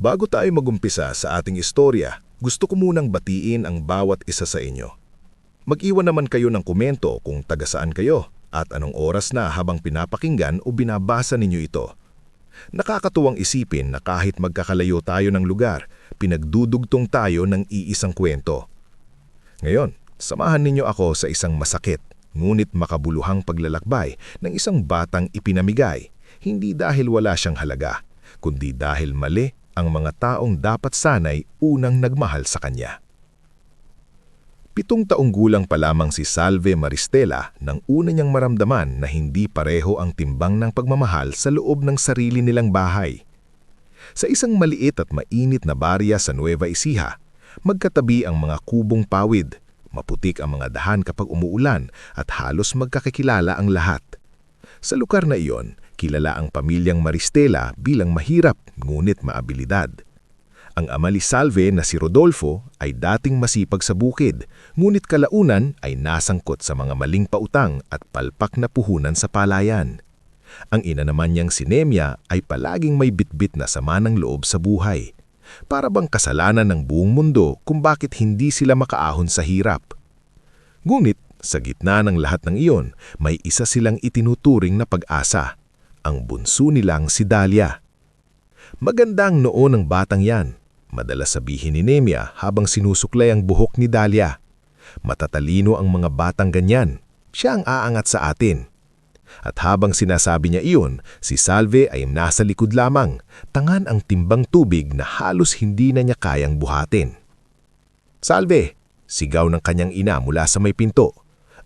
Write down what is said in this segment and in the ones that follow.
Bago tayo magumpisa sa ating istorya, gusto ko munang batiin ang bawat isa sa inyo. Mag-iwan naman kayo ng komento kung taga saan kayo at anong oras na habang pinapakinggan o binabasa ninyo ito. Nakakatuwang isipin na kahit magkakalayo tayo ng lugar, pinagdudugtong tayo ng iisang kwento. Ngayon, samahan ninyo ako sa isang masakit, ngunit makabuluhang paglalakbay ng isang batang ipinamigay, hindi dahil wala siyang halaga, kundi dahil mali ang mga taong dapat sanay unang nagmahal sa kanya. 7 taong gulang pa lamang si Salve Maristela nang una niyang maramdaman na hindi pareho ang timbang ng pagmamahal sa loob ng sarili nilang bahay. Sa isang maliit at mainit na barya sa Nueva Ecija, magkatabi ang mga kubong pawid, maputik ang mga dahan kapag umuulan at halos magkakakilala ang lahat. Sa lugar na iyon, kilala ang pamilyang Maristela bilang mahirap ngunit maabilidad. Ang ama ni Salve na si Rodolfo ay dating masipag sa bukid, ngunit kalaunan ay nasangkot sa mga maling pautang at palpak na puhunan sa palayan. Ang ina naman niyang si Nemia ay palaging may bitbit na sama ng loob sa buhay. Para bang kasalanan ng buong mundo kung bakit hindi sila makaahon sa hirap. Ngunit sa gitna ng lahat ng iyon, may isa silang itinuturing na pag-asa, ang bunso nilang si Dalia. Magandang noo ng batang yan. Madalas sabihin ni Nemia habang sinusuklay ang buhok ni Dalia. Matatalino ang mga batang ganyan. Siya ang aangat sa atin. At habang sinasabi niya iyon, si Salve ay nasa likod lamang, tangan ang timbang tubig na halos hindi na niya kayang buhatin. "Salve!" sigaw ng kanyang ina mula sa may pinto.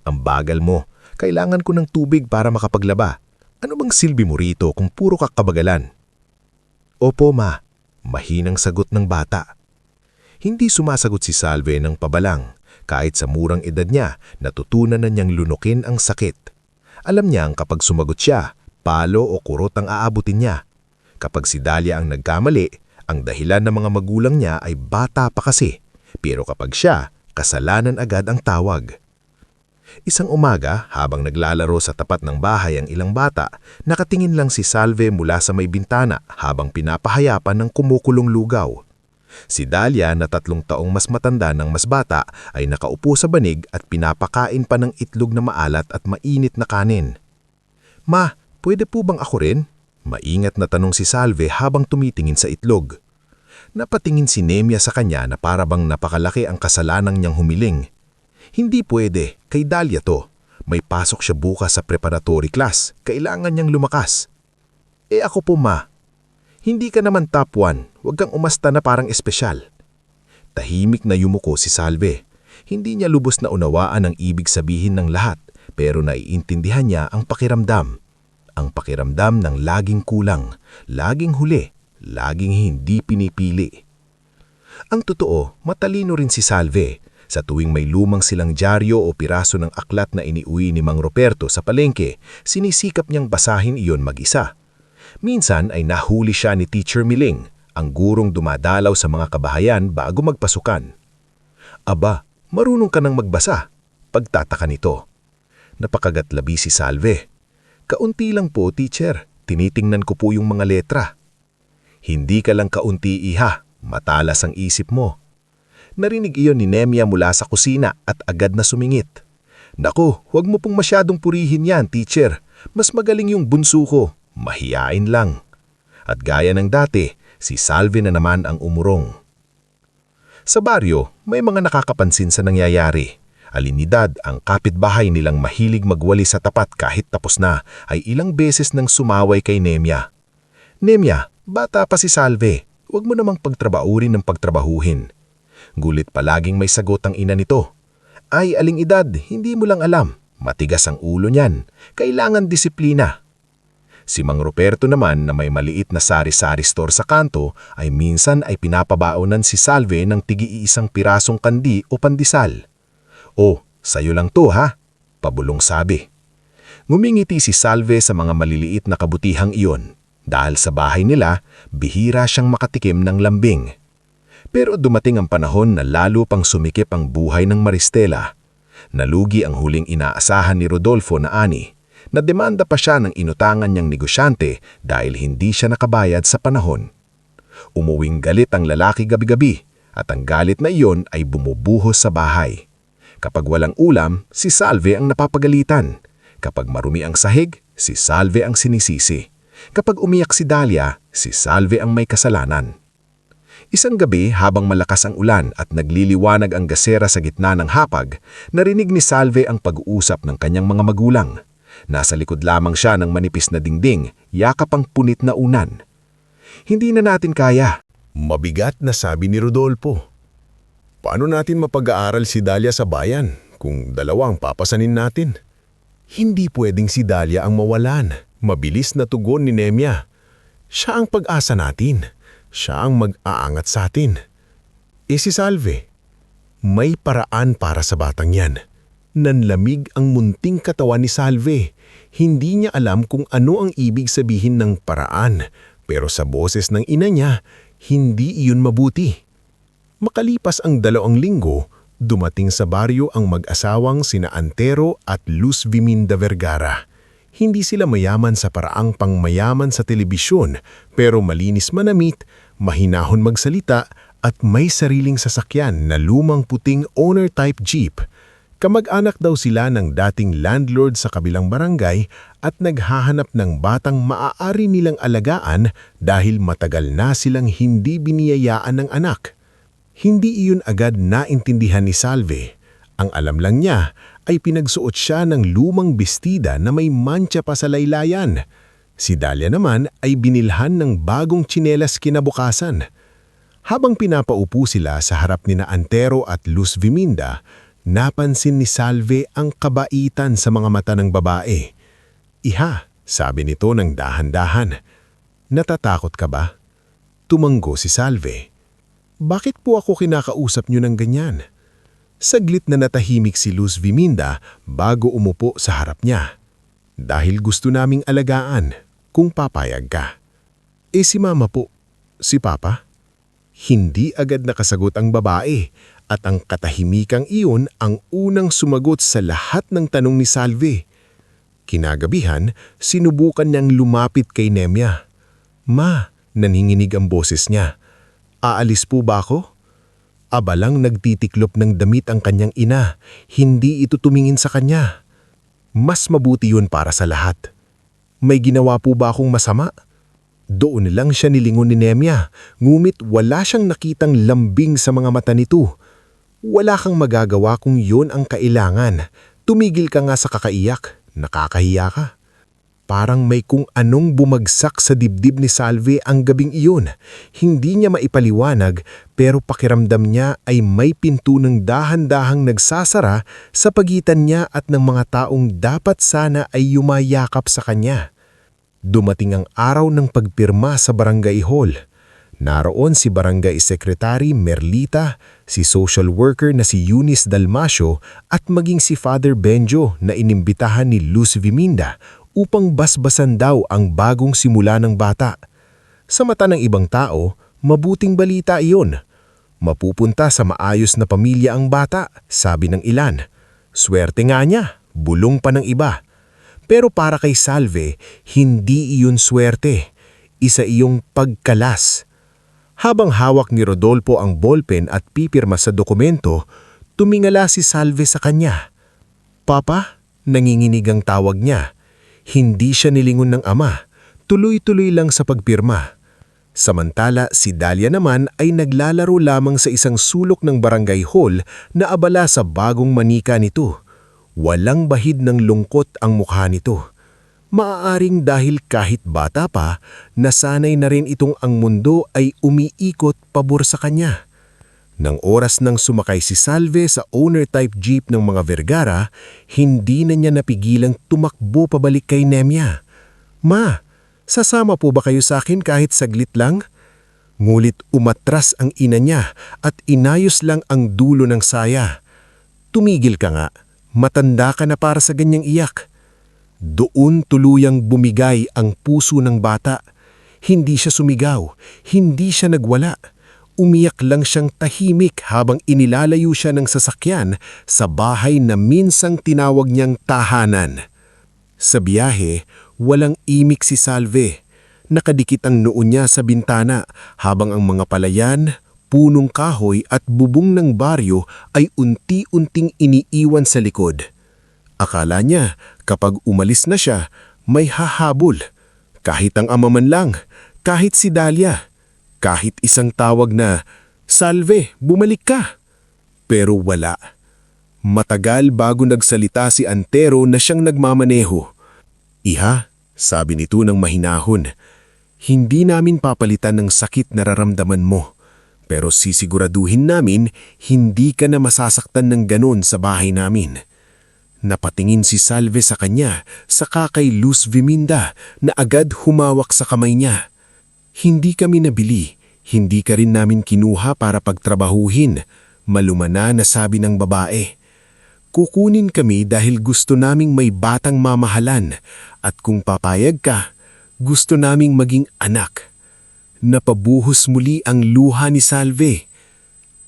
"Ang bagal mo. Kailangan ko ng tubig para makapaglaba. Ano bang silbi mo rito kung puro kakabagalan?" "Opo, ma." Mahinang sagot ng bata. Hindi sumasagot si Salve ng pabalang. Kahit sa murang edad niya, natutunan na niyang lunukin ang sakit. Alam niyang kapag sumagot siya, palo o kurot ang aabutin niya. Kapag si Dalia ang nagkamali, ang dahilan ng mga magulang niya ay bata pa kasi. Pero kapag siya, kasalanan agad ang tawag. Isang umaga, habang naglalaro sa tapat ng bahay ang ilang bata, nakatingin lang si Salve mula sa may bintana habang pinapahayapan ng kumukulong lugaw. Si Dalia na 3 taong mas matanda ng mas bata ay nakaupo sa banig at pinapakain pa ng itlog na maalat at mainit na kanin. "Ma, pwede po bang ako rin?" Maingat na tanong si Salve habang tumitingin sa itlog. Napatingin si Nemia sa kanya na parabang napakalaki ang kasalanang niyang humiling. "Hindi pwede, kay Dalia to. May pasok siya bukas sa preparatory class, kailangan niyang lumakas." Ako po, ma." "Hindi ka naman top 1, huwag kang umasta na parang espesyal." Tahimik na yumuko si Salve. Hindi niya lubos na unawaan ang ibig sabihin ng lahat, pero naiintindihan niya ang pakiramdam. Ang pakiramdam ng laging kulang, laging huli, laging hindi pinipili. Ang totoo, matalino rin si Salve. Sa tuwing may lumang silang dyaryo o piraso ng aklat na iniuwi ni Mang Roberto sa palengke, sinisikap niyang basahin iyon mag-isa. Minsan ay nahuli siya ni Teacher Miling, ang gurong dumadalaw sa mga kabahayan bago magpasukan. "Aba, marunong ka nang magbasa?" Pagtataka nito. Napakagatlabi si Salve. "Kaunti lang po, teacher. Tinitingnan ko po yung mga letra." "Hindi ka lang kaunti, iha. Matalas ang isip mo." Narinig iyon ni Nemia mula sa kusina at agad na sumingit. "Naku, huwag mo pong masyadong purihin yan, teacher. Mas magaling yung bunso ko. Mahiyain lang." At gaya ng dati, si Salve na naman ang umurong. Sa baryo, may mga nakakapansin sa nangyayari. Alinidad, ang kapitbahay nilang mahilig magwali sa tapat kahit tapos na, ay ilang beses nang sumaway kay Nemia. "Nemia, bata pa si Salve. Huwag mo namang pagtrabaurin ng pagtrabahuhin." Gulit palaging may sagot ang ina nito. "Ay, aling edad, hindi mo lang alam. Matigas ang ulo niyan. Kailangan disiplina." Si Mang Roberto naman na may maliit na sari-sari store sa kanto ay minsan ay pinapabaonan si Salve ng tig-iisang pirasong kandi o pandesal. "Oh, sayo lang to, ha?" Pabulong sabi. Ngumingiti si Salve sa mga maliliit na kabutihang iyon. Dahil sa bahay nila, bihira siyang makatikim ng lambing. Pero dumating ang panahon na lalo pang sumikip ang buhay ng Maristela. Nalugi ang huling inaasahan ni Rodolfo na ani. Nademanda pa siya ng inutangan niyang negosyante dahil hindi siya nakabayad sa panahon. Umuwing galit ang lalaki gabi-gabi at ang galit na iyon ay bumubuhos sa bahay. Kapag walang ulam, si Salve ang napapagalitan. Kapag marumi ang sahig, si Salve ang sinisisi. Kapag umiyak si Dahlia, si Salve ang may kasalanan. Isang gabi habang malakas ang ulan at nagliliwanag ang gasera sa gitna ng hapag, narinig ni Salve ang pag-uusap ng kanyang mga magulang. Nasa likod lamang siya ng manipis na dingding, yakap ang punit na unan. Hindi na natin kaya. Mabigat na sabi ni Rodolfo. Paano natin mapag-aaral si Dahlia sa bayan kung dalawa ang papasanin natin? Hindi pwedeng si Dahlia ang mawalan. Mabilis na tugon ni Nemya. Siya ang pag-asa natin. Siya ang mag-aangat sa atin. Si Salve, may paraan para sa batang yan. Nanlamig ang munting katawan ni Salve. Hindi niya alam kung ano ang ibig sabihin ng paraan, pero sa boses ng ina niya, hindi iyon mabuti. Makalipas ang 2 linggo, dumating sa baryo ang mag-asawang sina Antero at Luz Viminda Vergara. Hindi sila mayaman sa paraang pangmayaman sa telebisyon, pero malinis manamit, mahinahon magsalita at may sariling sasakyan na lumang puting owner-type jeep. Kamag-anak daw sila ng dating landlord sa kabilang barangay at naghahanap ng batang maaari nilang alagaan dahil matagal na silang hindi biniyayaan ng anak. Hindi iyon agad naintindihan ni Salve. Ang alam lang niya ay pinagsuot siya ng lumang bestida na may mantsa pa sa laylayan. Si Dahlia naman ay binilhan ng bagong tsinelas kinabukasan. Habang pinapaupo sila sa harap ni na Antero at Luz Viminda, napansin ni Salve ang kabaitan sa mga mata ng babae. "Iha," sabi nito ng dahan-dahan. "Natatakot ka ba?" Tumanggo si Salve. "Bakit po ako kinakausap niyo ng ganyan?" Saglit na natahimik si Luz Viminda bago umupo sa harap niya. "Dahil gusto naming alagaan, kung papayag ka." Si mama po, si papa?" Hindi agad nakasagot ang babae at ang katahimikang iyon ang unang sumagot sa lahat ng tanong ni Salve. Kinagabihan, sinubukan niyang lumapit kay Nemya. "Ma," naninginig ang boses niya, "aalis po ba ako?" Abalang nagtitiklop ng damit ang kanyang ina, hindi ito tumingin sa kanya. "Mas mabuti yun para sa lahat." "May ginawa po ba akong masama?" Doon lang siya nilingon ni Nemya, ngumit wala siyang nakitang lambing sa mga mata nito. "Wala kang magagawa kung yun ang kailangan. Tumigil ka nga sa kakaiyak, nakakahiya ka." Parang may kung anong bumagsak sa dibdib ni Salve ang gabing iyon. Hindi niya maipaliwanag pero pakiramdam niya ay may pinto ng dahan-dahang nagsasara sa pagitan niya at ng mga taong dapat sana ay yumayakap sa kanya. Dumating ang araw ng pagpirma sa barangay hall. Naroon si Barangay Secretary Merlita, si social worker na si Eunice Dalmasio at maging si Father Benjo na inimbitahan ni Luz Viminda upang basbasan daw ang bagong simula ng bata. Sa mata ng ibang tao, mabuting balita iyon. Mapupunta sa maayos na pamilya ang bata, sabi ng ilan. Swerte nga niya, bulong pa ng iba. Pero para kay Salve, hindi iyon swerte. Isa iyong pagkalas. Habang hawak ni Rodolfo ang ballpen at pipirma sa dokumento, tumingala si Salve sa kanya. "Papa?" Nanginginig ang tawag niya. Hindi siya nilingon ng ama, tuloy-tuloy lang sa pagpirma. Samantala, si Dahlia naman ay naglalaro lamang sa isang sulok ng barangay hall na abala sa bagong manika nito. Walang bahid ng lungkot ang mukha nito. Maaaring dahil kahit bata pa, nasanay na rin itong ang mundo ay umiikot pabor sa kanya. Nang oras nang sumakay si Salve sa owner-type jeep ng mga Vergara, hindi na niya napigilang tumakbo pabalik kay Nemya. "Ma, sasama po ba kayo sa akin kahit saglit lang?" Ngulit umatras ang ina niya at inayos lang ang dulo ng saya. "Tumigil ka nga, matanda ka na para sa ganyang iyak." Doon tuluyang bumigay ang puso ng bata. Hindi siya sumigaw, hindi siya nagwala. Umiyak lang siyang tahimik habang inilalayo siya ng sasakyan sa bahay na minsang tinawag niyang tahanan. Sa biyahe, walang imik si Salve. Nakadikit ang noo niya sa bintana habang ang mga palayan, punong kahoy at bubong ng baryo ay unti-unting iniiwan sa likod. Akala niya kapag umalis na siya, may hahabol. Kahit ang ama man lang, kahit si Dahlia, kahit isang tawag na, "Salve, bumalik ka!" Pero wala. Matagal bago nagsalita si Antero na siyang nagmamaneho. "Iha," sabi nito ng mahinahon, "hindi namin papalitan ng sakit na nararamdaman mo. Pero sisiguraduhin namin hindi ka na masasaktan ng ganon sa bahay namin." Napatingin si Salve sa kanya, saka kay Luz Viminda na agad humawak sa kamay niya. "Hindi kami nabili, hindi ka rin namin kinuha para pagtrabahuhin," malumana na sabi ng babae. "Kukunin kami dahil gusto naming may batang mamahalan at kung papayag ka, gusto naming maging anak." Napabuhos muli ang luha ni Salve.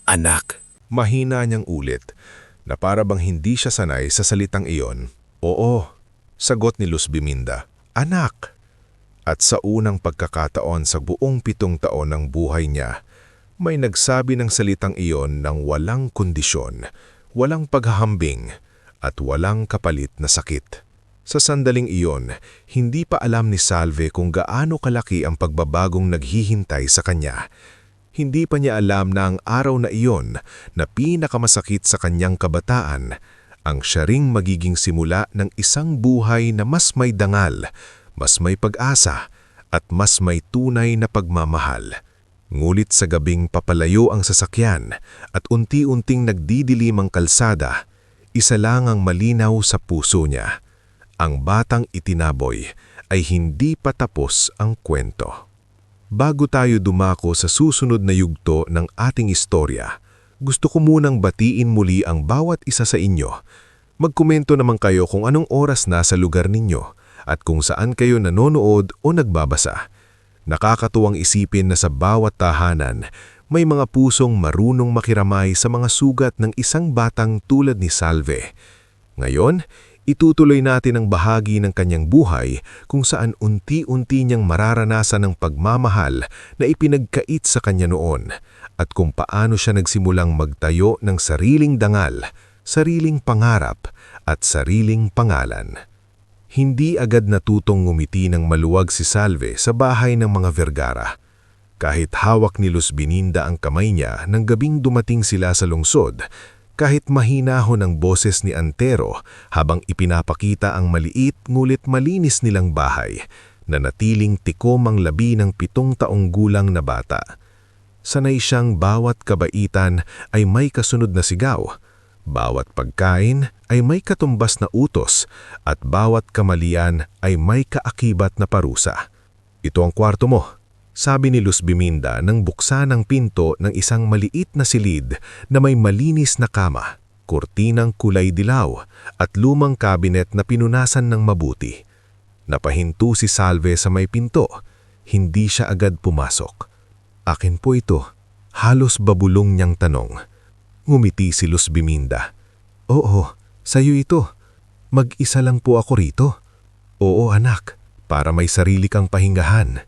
"Anak." Mahina niyang ulit, na para bang hindi siya sanay sa salitang iyon. "Oo," sagot ni Luz Biminda, "anak." At sa unang pagkakataon sa buong 7 taon ng buhay niya, may nagsabi ng salitang iyon ng walang kondisyon, walang paghahambing, at walang kapalit na sakit. Sa sandaling iyon, hindi pa alam ni Salve kung gaano kalaki ang pagbabagong naghihintay sa kanya. Hindi pa niya alam na ang araw na iyon na pinakamasakit sa kanyang kabataan, ang siya ring magiging simula ng isang buhay na mas may dangal, mas may pag-asa, at mas may tunay na pagmamahal. Ngulit sa gabing papalayo ang sasakyan at unti-unting nagdidilim ang kalsada, isa lang ang malinaw sa puso niya. Ang batang itinaboy ay hindi pa tapos ang kwento. Bago tayo dumako sa susunod na yugto ng ating istorya, gusto ko munang batiin muli ang bawat isa sa inyo. Magkomento naman kayo kung anong oras na sa lugar ninyo at kung saan kayo nanonood o nagbabasa. Nakakatuwang isipin na sa bawat tahanan, may mga pusong marunong makiramay sa mga sugat ng isang batang tulad ni Salve. Ngayon, itutuloy natin ang bahagi ng kanyang buhay kung saan unti-unti niyang mararanasan ang pagmamahal na ipinagkait sa kanya noon at kung paano siya nagsimulang magtayo ng sariling dangal, sariling pangarap at sariling pangalan. Hindi agad natutong ngumiti ng maluwag si Salve sa bahay ng mga Vergara. Kahit hawak ni Luz Biminda ang kamay niya nang gabing dumating sila sa lungsod, kahit mahinahon ang boses ni Antero habang ipinapakita ang maliit ngulit malinis nilang bahay, na natiling tikom ang labi ng 7 taong gulang na bata. Sanay siyang bawat kabaitan ay may kasunod na sigaw, bawat pagkain ay may katumbas na utos, at bawat kamalian ay may kaakibat na parusa. "Ito ang kwarto mo," sabi ni Luz Biminda nang buksan ang pinto ng isang maliit na silid na may malinis na kama, kurtinang kulay dilaw at lumang kabinet na pinunasan ng mabuti. Napahinto si Salve sa may pinto. Hindi siya agad pumasok. "Akin po ito," halos babulong niyang tanong. Ngumiti si Luz Biminda. "Oo, sa'yo ito. Mag-isa lang po ako rito." "Oo anak, para may sarili kang pahingahan."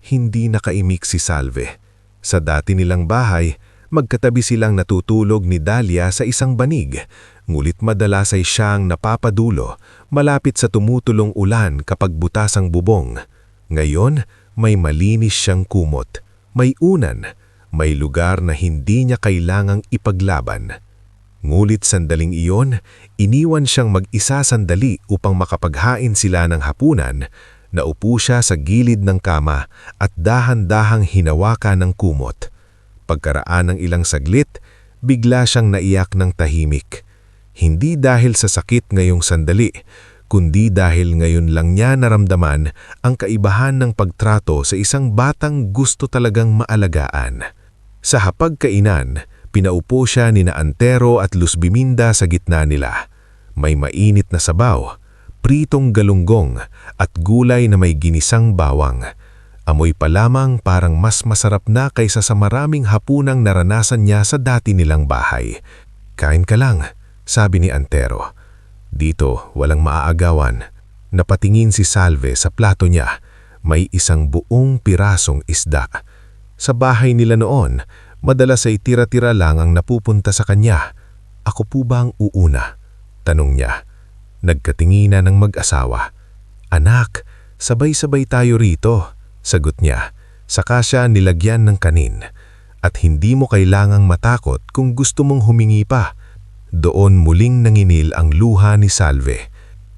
Hindi nakaimik si Salve. Sa dati nilang bahay, magkatabi silang natutulog ni Dahlia sa isang banig, ngulit madalas ay siyang napapadulo, malapit sa tumutulong ulan kapag butas ang bubong. Ngayon, may malinis siyang kumot, may unan, may lugar na hindi niya kailangang ipaglaban. Ngulit sandaling iyon, iniwan siyang mag-isa sandali upang makapaghain sila ng hapunan. Naupo siya sa gilid ng kama at dahan-dahang hinawakan ng kumot. Pagkaraan ng ilang saglit, bigla siyang naiyak ng tahimik. Hindi dahil sa sakit ngayong sandali, kundi dahil ngayon lang niya naramdaman ang kaibahan ng pagtrato sa isang batang gusto talagang maalagaan. Sa hapagkainan, pinaupo siya ni Antero at Luz Biminda sa gitna nila. May mainit na sabaw, pritong galunggong at gulay na may ginisang bawang. Amoy pa lamang parang mas masarap na kaysa sa maraming hapunang naranasan niya sa dati nilang bahay. "Kain ka lang," sabi ni Antero. "Dito, walang maaagawan." Napatingin si Salve sa plato niya. may isang buong pirasong isda. Sa bahay nila noon, madalas ay tira-tira lang ang napupunta sa kanya. Ako po ba ang uuna? Tanong niya. Nagkatinginan ng mag-asawa. Anak, sabay-sabay tayo rito, sagot niya. Saka siya nilagyan ng kanin. At hindi mo kailangang matakot kung gusto mong humingi pa. Doon muling nanginil ang luha ni Salve.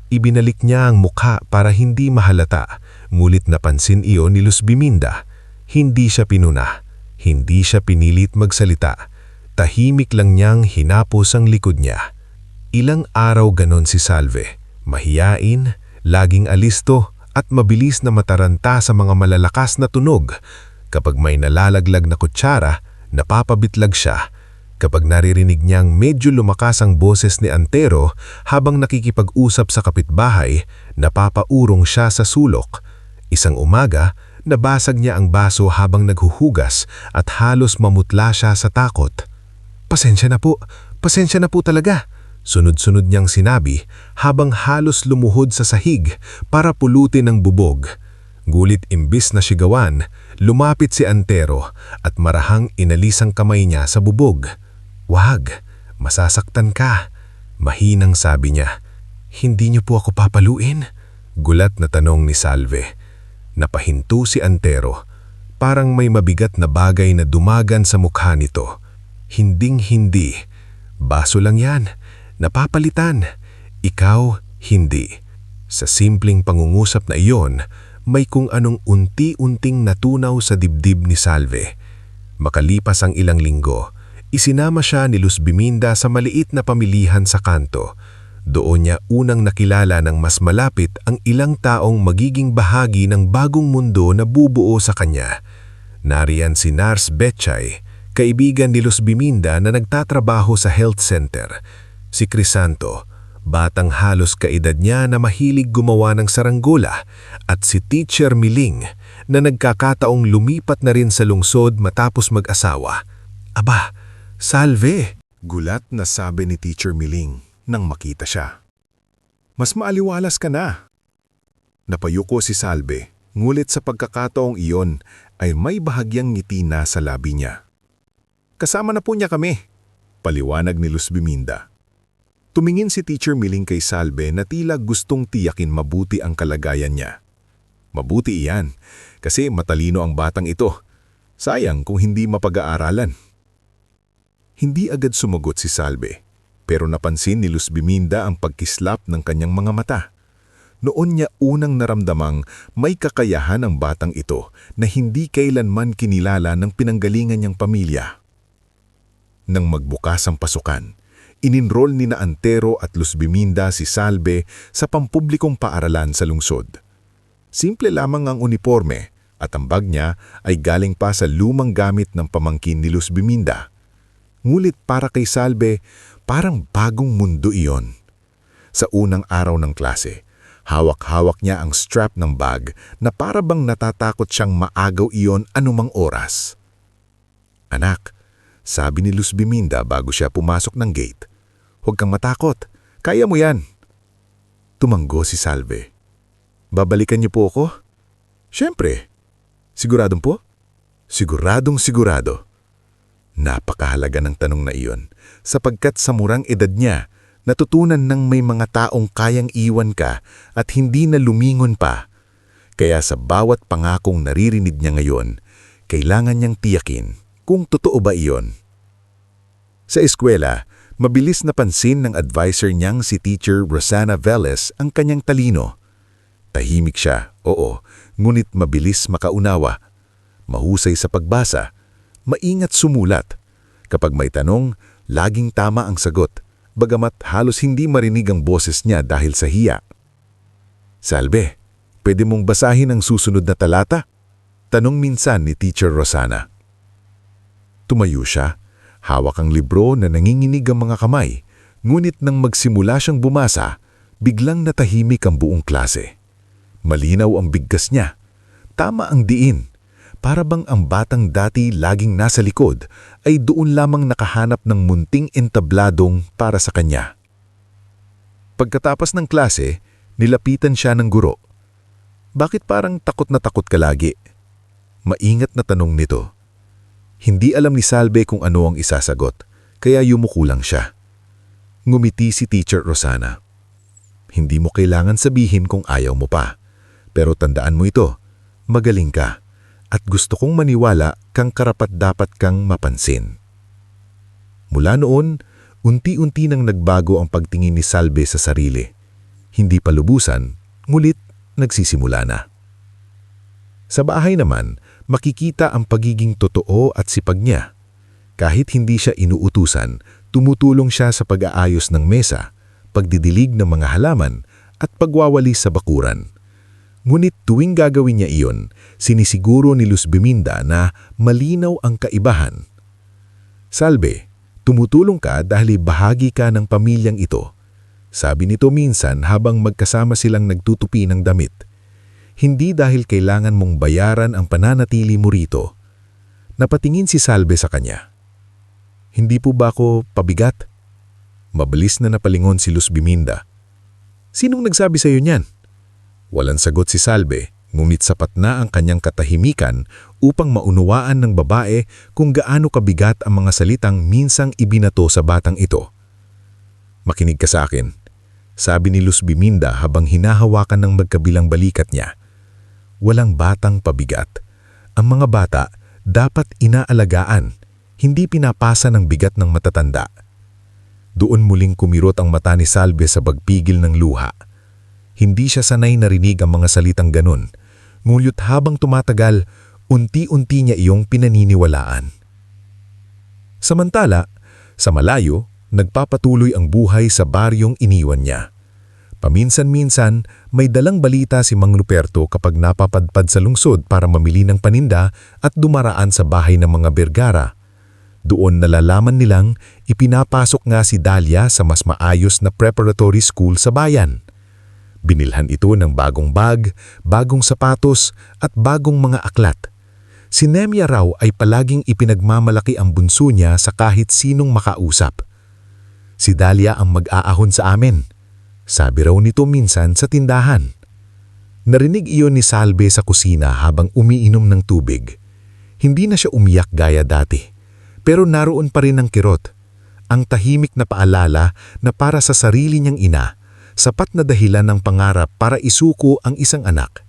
Ibinalik niya ang mukha para hindi mahalata, ngulit napansin iyon ni Luz Biminda. Hindi siya pinuna, hindi siya pinilit magsalita. Tahimik lang niyang hinapos ang likod niya. Ilang araw ganon si Salve, mahiyain, laging alisto at mabilis na mataranta sa mga malalakas na tunog. Kapag may nalalaglag na kutsara, napapabitlag siya. Kapag naririnig niyang medyo lumakas ang boses ni Antero habang nakikipag-usap sa kapitbahay, napapaurong siya sa sulok. Isang umaga, nabasag niya ang baso habang naghuhugas at halos mamutla siya sa takot. Pasensya na po talaga, sunod-sunod niyang sinabi habang halos lumuhod sa sahig para pulutin ang bubog. Gulit imbis na sigawan, lumapit si Antero at marahang inalis ang kamay niya sa bubog. Wag, masasaktan ka, mahinang sabi niya. Hindi niyo po ako papaluin? Gulat na tanong ni Salve. Napahinto si Antero, parang may mabigat na bagay na dumagan sa mukha nito. Hinding-hindi, baso lang yan, napapalitan, ikaw hindi. Sa simpleng pangungusap na iyon, may kung anong unti-unting natunaw sa dibdib ni Salve. Makalipas ang ilang linggo, isinama siya ni Luz Biminda sa maliit na pamilihan sa kanto. Doon niya unang nakilala ng mas malapit ang ilang taong magiging bahagi ng bagong mundo na bubuo sa kanya. Nariyan si Nars Betchay, kaibigan ni Luz Biminda na nagtatrabaho sa health center. Si Crisanto, batang halos kaedad niya na mahilig gumawa ng saranggola, at si Teacher Miling na nagkakataong lumipat na rin sa lungsod matapos mag-asawa. Aba, Salve! Gulat na sabi ni Teacher Miling nang makita siya. Mas maaliwalas ka na. Napayuko si Salve, ngulit sa pagkakataong iyon ay may bahagyang ngiti na sa labi niya. Kasama na po niya kami, paliwanag ni Luz Biminda. Tumingin si Teacher Miling kay Salve na tila gustong tiyakin mabuti ang kalagayan niya. Mabuti iyan, kasi matalino ang batang ito. Sayang kung hindi mapag-aaralan. Hindi agad sumagot si Salve, pero napansin ni Luz Biminda ang pagkislap ng kanyang mga mata. Noon niya unang naramdamang may kakayahan ang batang ito na hindi kailanman kinilala ng pinanggalingan niyang pamilya. Nang magbukas ang pasukan, ininrol ni na Antero at Luz Biminda si Salve sa pampublikong paaralan sa lungsod. Simple lamang ang uniforme at ang bag niya ay galing pa sa lumang gamit ng pamangkin ni Luz Biminda. Ngulit para kay Salve, parang bagong mundo iyon. Sa unang araw ng klase, hawak-hawak niya ang strap ng bag na para bang natatakot siyang maagaw iyon anumang oras. Anak, sabi ni Luz Biminda bago siya pumasok ng gate, huwag kang matakot, kaya mo yan. Tumanggo si Salve. Babalikan niyo po ako? Siyempre. Siguradong po? Siguradong sigurado. Napakahalaga ng tanong na iyon sapagkat sa murang edad niya, natutunan ng may mga taong kayang iwan ka at hindi na lumingon pa. Kaya sa bawat pangakong naririnig niya ngayon, kailangan niyang tiyakin kung totoo ba iyon. Sa eskwela, mabilis napansin ng advisor niyang si Teacher Rosana Velez ang kanyang talino. Tahimik siya, oo, ngunit mabilis makaunawa. Mahusay sa pagbasa, maingat sumulat. Kapag may tanong, laging tama ang sagot, bagamat halos hindi marinig ang boses niya dahil sa hiya. Salve, pwede mong basahin ang susunod na talata? Tanong minsan ni Teacher Rosana. Tumayo siya, hawak ang libro na nanginginig ang mga kamay, ngunit nang magsimula siyang bumasa, biglang natahimik ang buong klase. Malinaw ang bigkas niya, tama ang diin. Para bang ang batang dati laging nasa likod ay doon lamang nakahanap ng munting entabladong para sa kanya. Pagkatapos ng klase, nilapitan siya ng guro. Bakit parang takot na takot ka lagi? Maingat na tanong nito. Hindi alam ni Salve kung ano ang isasagot, kaya yumuko lang siya. Ngumiti si Teacher Rosana. Hindi mo kailangan sabihin kung ayaw mo pa. Pero tandaan mo ito, magaling ka. At gusto kong maniwala kang karapat-dapat kang mapansin. Mula noon, unti-unti nang nagbago ang pagtingin ni Salve sa sarili. Hindi pa lubusan, ngulit nagsisimula na. Sa bahay naman, makikita ang pagiging totoo at sipag niya. Kahit hindi siya inuutusan, tumutulong siya sa pag-aayos ng mesa, pagdidilig ng mga halaman, at pagwawalis sa bakuran. Ngunit tuwing gagawin niya iyon, sinisiguro ni Luz Biminda na malinaw ang kaibahan. Salve, tumutulong ka dahil bahagi ka ng pamilyang ito. Sabi nito minsan habang magkasama silang nagtutupi ng damit. Hindi dahil kailangan mong bayaran ang pananatili mo rito. Napatingin si Salve sa kanya. Hindi po ba ako pabigat? Mabilis na napalingon si Luz Biminda. Sinong nagsabi sa iyo niyan? Walang sagot si Salve, ngunit sapat na ang kanyang katahimikan upang maunawaan ng babae kung gaano kabigat ang mga salitang minsang ibinato sa batang ito. Makinig ka sa akin, sabi ni Luz Biminda habang hinahawakan ng magkabilang balikat niya. Walang batang pabigat. Ang mga bata dapat inaalagaan, hindi pinapasa ng bigat ng matatanda. Doon muling kumirot ang mata ni Salve sa pagpigil ng luha. Hindi siya sanay narinig ang mga salitang ganun, ngunit habang tumatagal, unti-unti niya iyong pinaniniwalaan. Samantala, sa malayo, nagpapatuloy ang buhay sa baryong iniwan niya. Paminsan-minsan, may dalang balita si Mang Ruperto kapag napapadpad sa lungsod para mamili ng paninda at dumaraan sa bahay ng mga Bergara. Doon nalalaman nilang ipinapasok nga si Dalia sa mas maayos na preparatory school sa bayan. Binilhan ito ng bagong bag, bagong sapatos at bagong mga aklat. Si Nemia raw ay palaging ipinagmamalaki ang bunso niya sa kahit sinong makausap. Si Dalia ang mag-aahon sa amin, sabi raw nito minsan sa tindahan. Narinig iyon ni Salve sa kusina habang umiinom ng tubig. Hindi na siya umiyak gaya dati, pero naroon pa rin ang kirot. Ang tahimik na paalala na para sa sarili niyang ina, sapat na dahilan ng pangarap para isuko ang isang anak.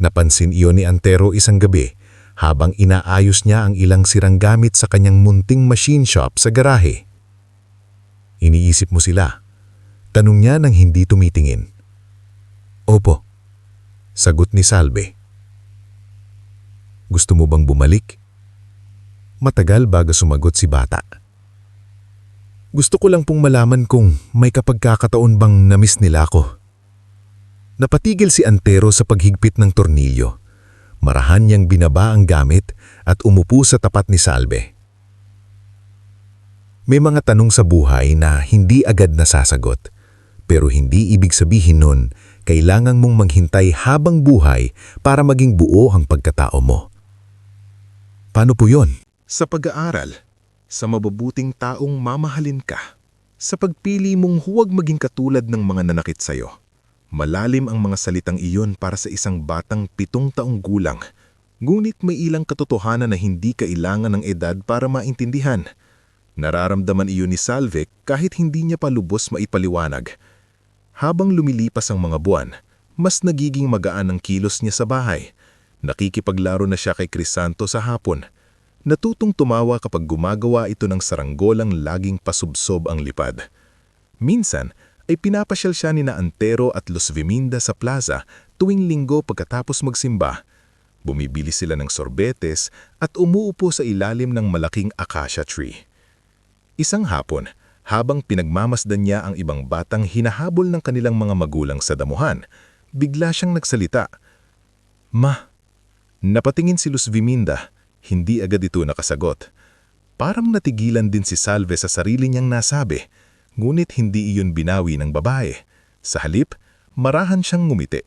Napansin iyon ni Antero isang gabi habang inaayos niya ang ilang sirang gamit sa kanyang munting machine shop sa garahe. Iniisip mo sila? Tanong niya nang hindi tumitingin. Opo, sagot ni Salve. Gusto mo bang bumalik? Matagal bago sumagot si bata. Gusto ko lang pong malaman kung may kapagkakataon bang namiss nila ako. Napatigil si Antero sa paghigpit ng tornilyo. Marahan niyang binaba ang gamit at umupo sa tapat ni Salve. May mga tanong sa buhay na hindi agad nasasagot, pero hindi ibig sabihin nun kailangan mong maghintay habang buhay para maging buo ang pagkatao mo. Paano po yun? Sa pag-aaral, sa mabubuting taong mamahalin ka, sa pagpili mong huwag maging katulad ng mga nanakit sa'yo. Malalim ang mga salitang iyon para sa isang batang 7 taong gulang, ngunit may ilang katotohanan na hindi kailangan ng edad para maintindihan. Nararamdaman iyon ni Salve kahit hindi niya pa lubos maipaliwanag. Habang lumilipas ang mga buwan, mas nagiging magaan ang kilos niya sa bahay. Nakikipaglaro na siya kay Crisanto sa hapon. Natutong tumawa kapag gumagawa ito ng saranggolang laging pasubsob ang lipad. Minsan ay pinapasyal siya ni Antero at Luz Biminda sa plaza tuwing linggo pagkatapos magsimba. Bumibili sila ng sorbetes at umuupo sa ilalim ng malaking acacia tree. Isang hapon, habang pinagmamasdan niya ang ibang batang hinahabol ng kanilang mga magulang sa damuhan, bigla siyang nagsalita. Ma, napatingin si Luz Biminda. Hindi agad ito nakasagot. Parang natigilan din si Salve sa sarili niyang nasabi, ngunit hindi iyon binawi ng babae. Sa halip, marahan siyang ngumiti.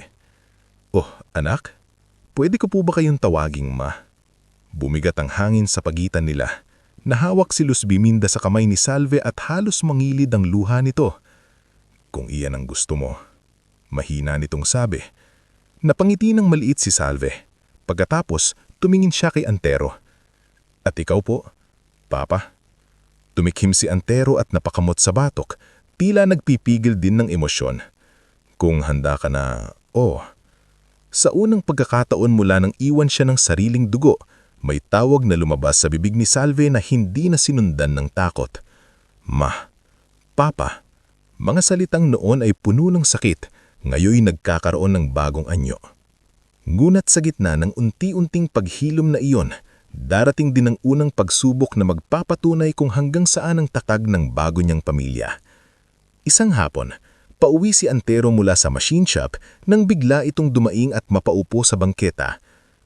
Oh, anak, pwede ko po ba kayong tawaging ma? Bumigat ang hangin sa pagitan nila. Nahawak si Luz Biminda sa kamay ni Salve at halos mangilid ang luha nito. Kung iyan ang gusto mo, mahina nitong sabi. Napangiti ng maliit si Salve. Pagkatapos, tumingin siya kay Antero. At ikaw po, Papa? Tumikhim si Antero at napakamot sa batok, tila nagpipigil din ng emosyon. Kung handa ka na, Sa unang pagkakataon mula nang iwan siya ng sariling dugo, may tawag na lumabas sa bibig ni Salve na hindi na sinundan ng takot. Ma, Papa, mga salitang noon ay puno ng sakit, ngayon nagkakaroon ng bagong anyo. Ngunit sa gitna ng unti-unting paghilom na iyon, darating din ang unang pagsubok na magpapatunay kung hanggang saan ang tatag ng bago niyang pamilya. Isang hapon, pauwi si Antero mula sa machine shop nang bigla itong dumaing at mapaupo sa bangketa.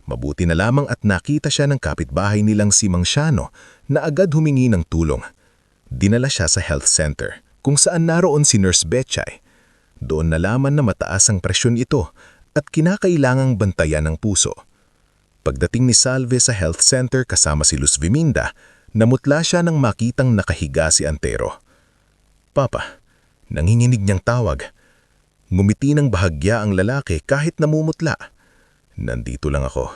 Mabuti na lamang at nakita siya ng kapitbahay nilang si Mang Siano na agad humingi ng tulong. Dinala siya sa health center kung saan naroon si Nurse Betchay. Doon nalaman na mataas ang presyon ito at kinakailangang bantayan ng puso. Pagdating ni Salve sa health center kasama si Luz Viminda, namutla siya nang makitang nakahiga si Antero. Papa, nanginginig niyang tawag. Ngumiti ng bahagya ang lalaki kahit namumutla. Nandito lang ako.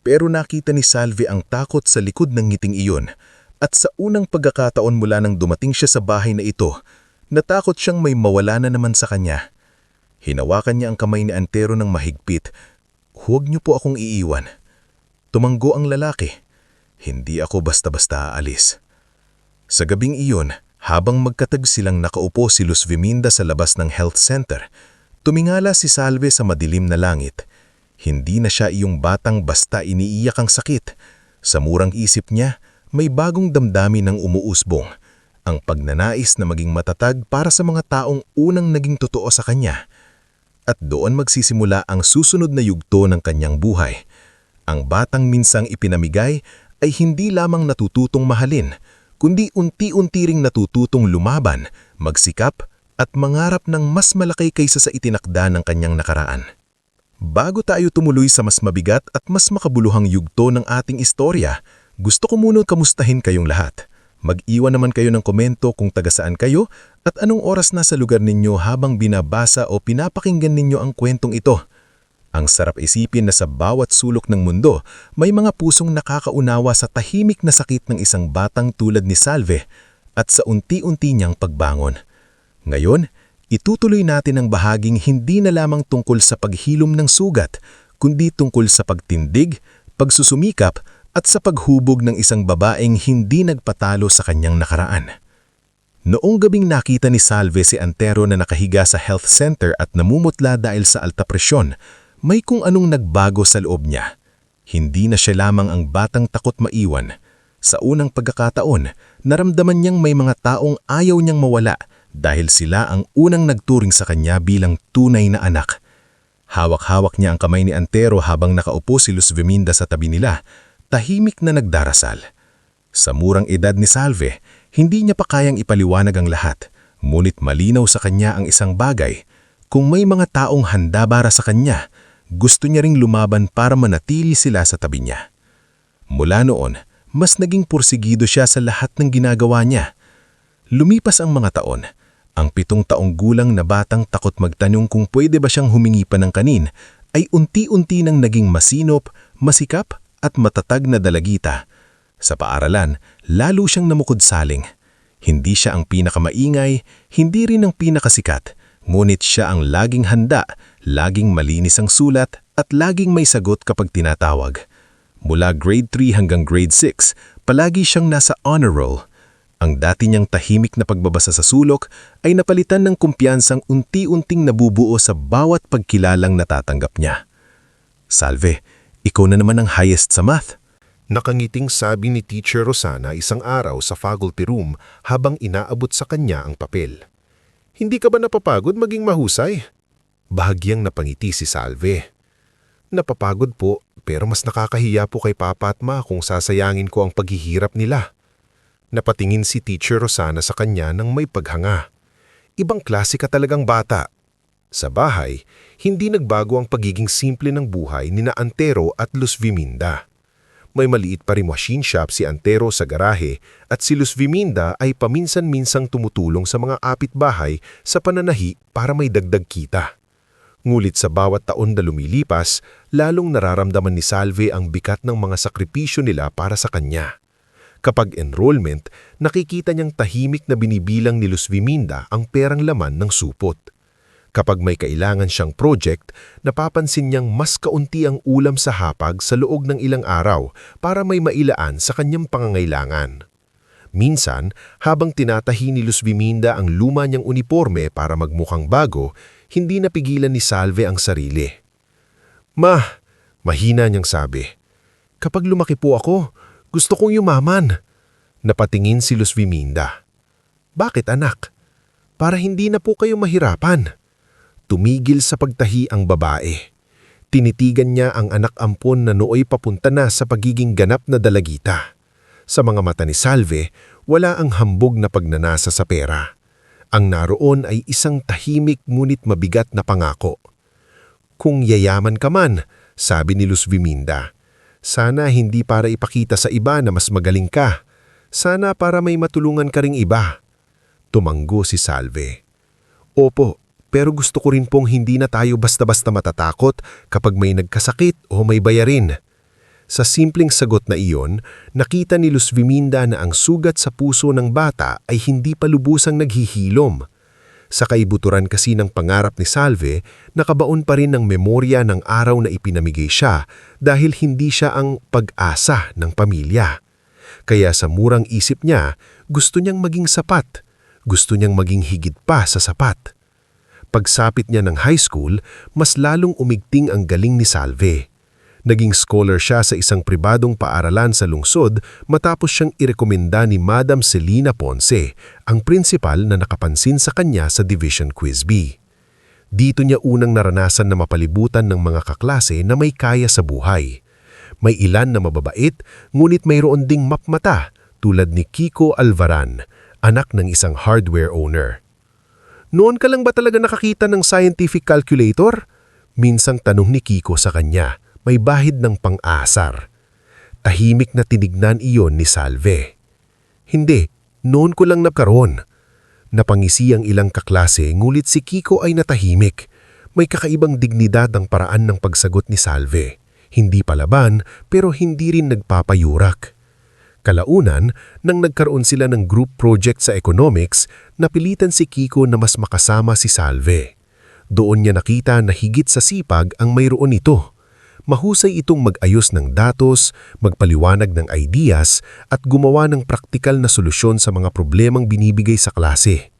Pero nakita ni Salve ang takot sa likod ng ngiting iyon at sa unang pagkakataon mula nang dumating siya sa bahay na ito, natakot siyang may mawala na naman sa kanya. Hinawakan niya ang kamay ni Antero ng mahigpit. Huwag niyo po akong iiwan. Tumanggo ang lalaki. Hindi ako basta-basta aalis. Sa gabing iyon, habang magkatag silang nakaupo si Luz Viminda sa labas ng health center, tumingala si Salve sa madilim na langit. Hindi na siya iyong batang basta iniiyak ang sakit. Sa murang isip niya, may bagong damdamin ng umuusbong. Ang pagnanais na maging matatag para sa mga taong unang naging totoo sa kanya. At doon magsisimula ang susunod na yugto ng kanyang buhay. Ang batang minsang ipinamigay ay hindi lamang natututong mahalin, kundi unti-unti ring natututong lumaban, magsikap at mangarap ng mas malaki kaysa sa itinakda ng kanyang nakaraan. Bago tayo tumuloy sa mas mabigat at mas makabuluhang yugto ng ating istorya, gusto ko muna kamustahin kayong lahat. Mag-iwan naman kayo ng komento kung taga saan kayo at anong oras na sa lugar ninyo habang binabasa o pinapakinggan ninyo ang kwentong ito. Ang sarap isipin na sa bawat sulok ng mundo, may mga pusong nakakaunawa sa tahimik na sakit ng isang batang tulad ni Salve at sa unti-unti niyang pagbangon. Ngayon, itutuloy natin ang bahaging hindi na lamang tungkol sa paghilom ng sugat, kundi tungkol sa pagtindig, pagsusumikap, at sa paghubog ng isang babaeng hindi nagpatalo sa kanyang nakaraan. Noong gabing nakita ni Salve si Antero na nakahiga sa health center at namumutla dahil sa alta presyon, may kung anong nagbago sa loob niya. Hindi na siya lamang ang batang takot maiwan. Sa unang pagkakataon, naramdaman niyang may mga taong ayaw niyang mawala dahil sila ang unang nagturing sa kanya bilang tunay na anak. Hawak-hawak niya ang kamay ni Antero habang nakaupo si Luz Viminda sa tabi nila, tahimik na nagdarasal. Sa murang edad ni Salve, hindi niya pa kayang ipaliwanag ang lahat, ngunit malinaw sa kanya ang isang bagay. Kung may mga taong handa para sa kanya, gusto niya ring lumaban para manatili sila sa tabi niya. Mula noon, mas naging pursigido siya sa lahat ng ginagawa niya. Lumipas ang mga taon. Ang 7 taong gulang na batang takot magtanong kung pwede ba siyang humingi pa ng kanin, ay unti-unti nang naging masinop, masikap, at matatag na dalagita. Sa paaralan, lalo siyang namukod-saling. Hindi siya ang pinakamaingay, hindi rin ang pinakasikat, ngunit siya ang laging handa, laging malinis ang sulat, at laging may sagot kapag tinatawag. Mula grade 3 hanggang grade 6, palagi siyang nasa honor roll. Ang dati niyang tahimik na pagbabasa sa sulok ay napalitan ng kumpiyansang unti-unting nabubuo sa bawat pagkilalang natatanggap niya. Salve, ikaw na naman ang highest sa math. Nakangiting sabi ni Teacher Rosana isang araw sa faculty room habang inaabot sa kanya ang papel. Hindi ka ba napapagod maging mahusay? Bahagyang napangiti si Salve. Napapagod po, pero mas nakakahiya po kay Papa at Ma kung sasayangin ko ang paghihirap nila. Napatingin si Teacher Rosana sa kanya ng may paghanga. Ibang klase ka talagang bata. Sa bahay, hindi nagbago ang pagiging simple ng buhay ni na Antero at Luz Viminda. May maliit pa ring machine shop si Antero sa garahe at si Luz Viminda ay paminsan-minsang tumutulong sa mga kapitbahay sa pananahi para may dagdag kita. Ngulit sa bawat taon na lumilipas, lalong nararamdaman ni Salve ang bigat ng mga sakripisyo nila para sa kanya. Kapag enrollment, nakikita niyang tahimik na binibilang ni Luz Viminda ang perang laman ng supot. Kapag may kailangan siyang project, napapansin niyang mas kaunti ang ulam sa hapag sa loob ng ilang araw para may mailaan sa kanyang pangangailangan. Minsan, habang tinatahi ni Luz Viminda ang luma niyang uniforme para magmukhang bago, hindi napigilan ni Salve ang sarili. "Ma," mahina niyang sabi, "kapag lumaki po ako, gusto kong yumaman." Napatingin si Luz Viminda. "Bakit anak? Para hindi na po kayo mahirapan." Tumigil sa pagtahi ang babae. Tinitigan niya ang anak ampon na nooy papunta na sa pagiging ganap na dalagita. Sa mga mata ni Salve, wala ang hambog na pagnanasa sa pera. Ang naroon ay isang tahimik ngunit mabigat na pangako. "Kung yayaman ka man," sabi ni Luz Viminda, "sana hindi para ipakita sa iba na mas magaling ka. Sana para may matulungan ka ring iba." Tumanggo si Salve. "Opo, pero gusto ko rin pong hindi na tayo basta-basta matatakot kapag may nagkasakit o may bayarin." Sa simpleng sagot na iyon, nakita ni Luz Viminda na ang sugat sa puso ng bata ay hindi pa lubusang naghihilom. Sa kaibuturan kasi ng pangarap ni Salve, nakabaon pa rin ng memorya ng araw na ipinamigay siya dahil hindi siya ang pag-asa ng pamilya. Kaya sa murang isip niya, gusto niyang maging sapat. Gusto niyang maging higit pa sa sapat. Pagsapit niya ng high school, mas lalong umigting ang galing ni Salve. Naging scholar siya sa isang pribadong paaralan sa lungsod matapos siyang irekomenda ni Madam Celina Ponce, ang principal na nakapansin sa kanya sa Division Quiz B. Dito niya unang naranasan na mapalibutan ng mga kaklase na may kaya sa buhay. May ilan na mababait, ngunit mayroon ding mapmata tulad ni Kiko Alvaran, anak ng isang hardware owner. "Noon ka lang ba talaga nakakita ng scientific calculator?" Minsang tanong ni Kiko sa kanya. May bahid ng pang-asar. Tahimik na tinignan iyon ni Salve. "Hindi, noon ko lang nagkaroon." Napangisi ang ilang kaklase ngulit si Kiko ay natahimik. May kakaibang dignidad ang paraan ng pagsagot ni Salve. Hindi palaban pero hindi rin nagpapayurak. Kalaunan, nang nagkaroon sila ng group project sa economics, napilitan si Kiko na mas makasama si Salve. Doon niya nakita na higit sa sipag ang mayroon ito. Mahusay itong mag-ayos ng datos, magpaliwanag ng ideas, at gumawa ng praktikal na solusyon sa mga problemang binibigay sa klase.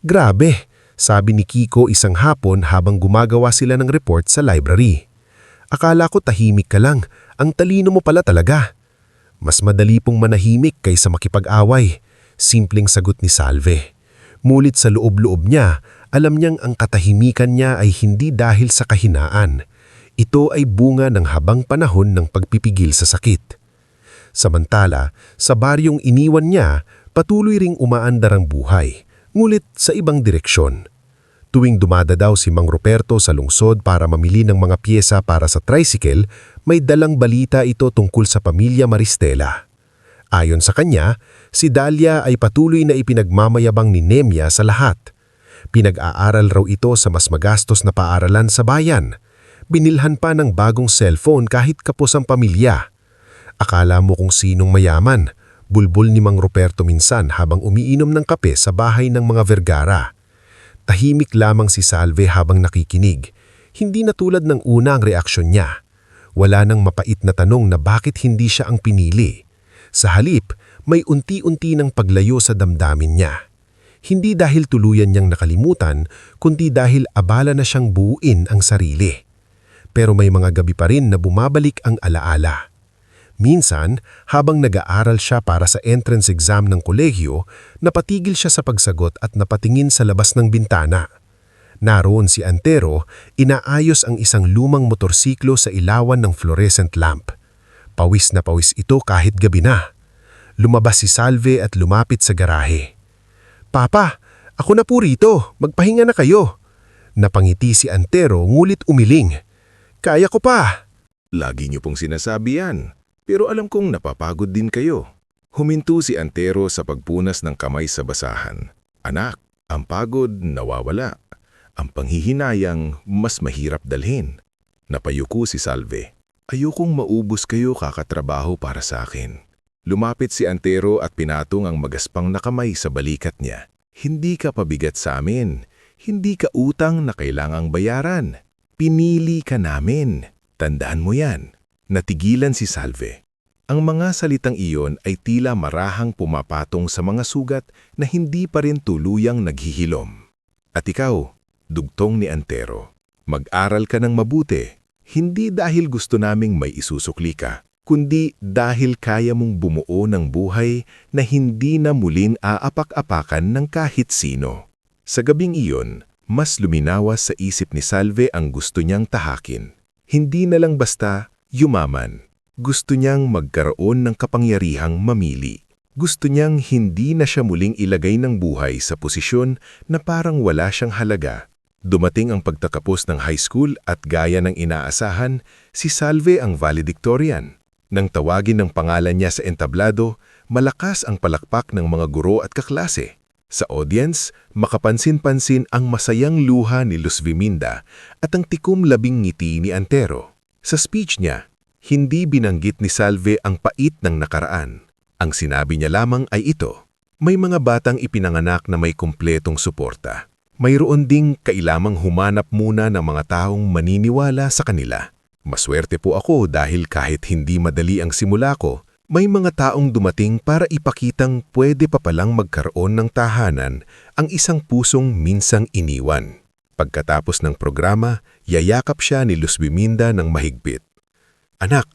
"Grabe," sabi ni Kiko isang hapon habang gumagawa sila ng report sa library. "Akala ko tahimik ka lang, ang talino mo pala talaga." "Mas madali pong manahimik kaysa makipag-away," simpleng sagot ni Salve. Mulit sa loob-loob niya, alam niyang ang katahimikan niya ay hindi dahil sa kahinaan. Ito ay bunga ng habang panahon ng pagpipigil sa sakit. Samantala, sa baryong iniwan niya, patuloy ring umaandar ang buhay, ngulit sa ibang direksyon. Tuwing dumadadaw si Mang Ruperto sa lungsod para mamili ng mga piyesa para sa tricycle, may dalang balita ito tungkol sa pamilya Maristela. Ayon sa kanya, si Dalia ay patuloy na ipinagmamayabang ni Nemya sa lahat. Pinag-aaral raw ito sa mas magastos na paaralan sa bayan. Binilhan pa ng bagong cellphone kahit kapos ang pamilya. "Akala mo kung sinong mayaman," bulbul ni Mang Ruperto minsan habang umiinom ng kape sa bahay ng mga Vergara. Tahimik lamang si Salve habang nakikinig. Hindi na tulad ng una ang reaksyon niya. Wala nang mapait na tanong na bakit hindi siya ang pinili. Sa halip, may unti-unti ng paglayo sa damdamin niya. Hindi dahil tuluyan niyang nakalimutan, kundi dahil abala na siyang buuin ang sarili. Pero may mga gabi pa rin na bumabalik ang alaala. Minsan, habang nag-aaral siya para sa entrance exam ng kolehiyo, napatigil siya sa pagsagot at napatingin sa labas ng bintana. Naroon si Antero, inaayos ang isang lumang motorsiklo sa ilawan ng fluorescent lamp. Pawis na pawis ito kahit gabi na. Lumabas si Salve at lumapit sa garahe. "Papa, ako na po rito. Magpahinga na kayo." Napangiti si Antero ngulit umiling. "Kaya ko pa." Lagi niyo pong sinasabi yan, pero alam kong napapagod din kayo. Huminto si Antero sa pagpunas ng kamay sa basahan. "Anak, ang pagod nawawala. Ang panghihinayang mas mahirap dalhin. Napayuko si Salve. Ayokong maubos kayo kakatrabaho para sa akin. Lumapit si Antero at pinatong ang magaspang na kamay sa balikat niya. Hindi ka pabigat sa amin. Hindi ka utang na kailangang bayaran. Pinili ka namin. Tandaan mo yan. Natigilan si Salve. Ang mga salitang iyon ay tila marahang pumapatong sa mga sugat na hindi pa rin tuluyang naghihilom. At ikaw, dugtong ni Antero, mag-aral ka ng mabuti. Hindi dahil gusto naming may isusukli ka, kundi dahil kaya mong bumuo ng buhay na hindi na muling aapak-apakan ng kahit sino. Sa gabing iyon, mas luminawas sa isip ni Salve ang gusto niyang tahakin. Hindi na lang basta yumaman. Gusto niyang magkaroon ng kapangyarihang mamili. Gusto niyang hindi na siya muling ilagay ng buhay sa posisyon na parang wala siyang halaga. Dumating ang pagtatapos ng high school at gaya ng inaasahan, si Salve ang valedictorian. Nang tawagin ng pangalan niya sa entablado, malakas ang palakpak ng mga guro at kaklase. Sa audience, makapansin-pansin ang masayang luha ni Luz Viminda at ang tikom-labing ngiti ni Antero. Sa speech niya, hindi binanggit ni Salve ang pait ng nakaraan. Ang sinabi niya lamang ay ito, may mga batang ipinanganak na may kumpletong suporta. Mayroon ding kailamang humanap muna ng mga taong maniniwala sa kanila. Maswerte po ako dahil kahit hindi madali ang simula ko, may mga taong dumating para ipakitang pwede pa palang magkaroon ng tahanan ang isang pusong minsang iniwan. Pagkatapos ng programa, yayakap siya ni Luz Viminda ng mahigpit. Anak,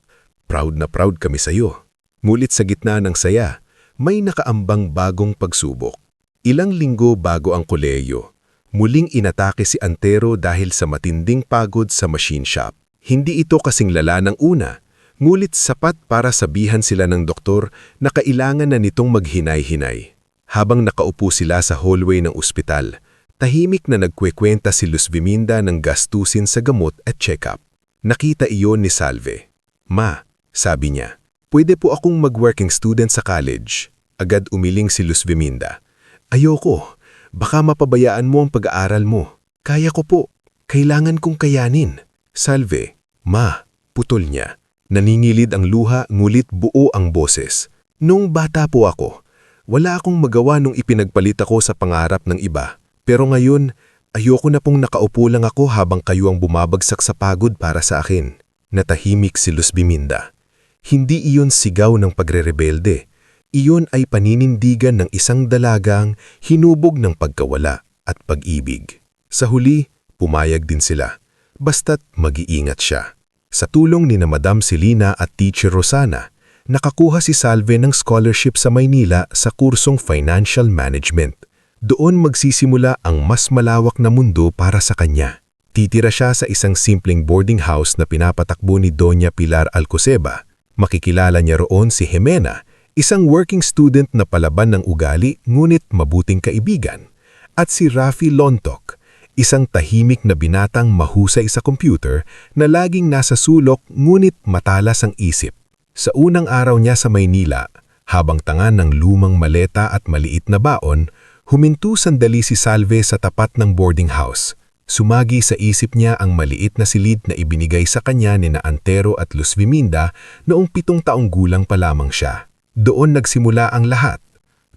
proud na proud kami sa iyo. Ngulit sa gitna ng saya, may nakaambang bagong pagsubok. Ilang linggo bago ang kolehiyo, muling inatake si Antero dahil sa matinding pagod sa machine shop. Hindi ito kasing lala ng una, ngulit sapat para sabihan sila ng doktor na kailangan na nitong maghinay-hinay. Habang nakaupo sila sa hallway ng ospital, tahimik na nagkwekwenta si Luz Viminda ng gastusin sa gamot at check-up. Nakita iyon ni Salve. Ma, sabi niya, pwede po akong mag-working student sa college. Agad umiling si Luz Viminda. Ayoko, baka mapabayaan mo ang pag-aaral mo. Kaya ko po, kailangan kong kayanin. Salve, ma, putol niya. Naningilid ang luha ngulit buo ang boses. Nung bata po ako, wala akong magawa nung ipinagpalit ako sa pangarap ng iba. Pero ngayon, ayoko na pong nakaupo lang ako habang kayo ang bumabagsak sa pagod para sa akin. Natahimik si Luz Viminda. Hindi iyon sigaw ng pagrerebelde. Iyon ay paninindigan ng isang dalagang hinubog ng pagkawala at pag-ibig. Sa huli, pumayag din sila. Basta't mag-iingat siya. Sa tulong ni na Madam Celina at Teacher Rosana, nakakuha si Salve ng scholarship sa Maynila sa kursong Financial Management. Doon magsisimula ang mas malawak na mundo para sa kanya. Titira siya sa isang simpleng boarding house na pinapatakbo ni Doña Pilar Alcoseba. Makikilala niya roon si Jimena, isang working student na palaban ng ugali ngunit mabuting kaibigan. At si Rafi Lontok, isang tahimik na binatang mahusay sa computer na laging nasa sulok ngunit matalas ang isip. Sa unang araw niya sa Maynila, habang tangan ng lumang maleta at maliit na baon, huminto sandali si Salve sa tapat ng boarding house. Sumagi sa isip niya ang maliit na silid na ibinigay sa kanya ni na Antero at Luz Viminda noong 7 taong gulang pa lamang siya. Doon nagsimula ang lahat.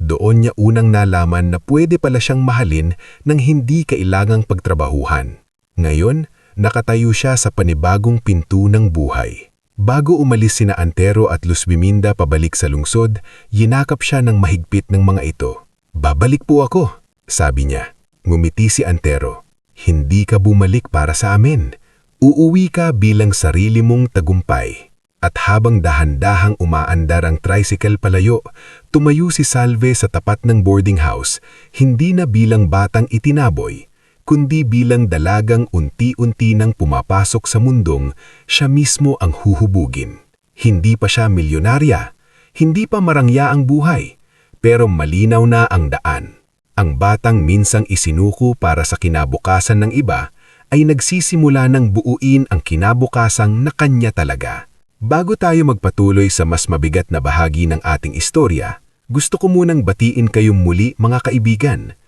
Doon niya unang nalaman na pwede pala siyang mahalin ng hindi kailangang pagtrabahuhan. Ngayon, nakatayo siya sa panibagong pinto ng buhay. Bago umalis sina Antero at Luz Viminda pabalik sa lungsod, yinakap siya ng mahigpit ng mga ito. Babalik po ako, sabi niya. Ngumiti si Antero. Hindi ka bumalik para sa amin. Uuwi ka bilang sarili mong tagumpay. At habang dahan-dahang umaandar ang tricycle palayo, tumayo si Salve sa tapat ng boarding house, hindi na bilang batang itinaboy, kundi bilang dalagang unti-unti nang pumapasok sa mundong siya mismo ang huhubugin. Hindi pa siya milyonarya, hindi pa marangya ang buhay, pero malinaw na ang daan. Ang batang minsang isinuko para sa kinabukasan ng iba ay nagsisimula ng buuin ang kinabukasang na kanya talaga. Bago tayo magpatuloy sa mas mabigat na bahagi ng ating istorya, gusto ko munang batiin kayong muli mga kaibigan.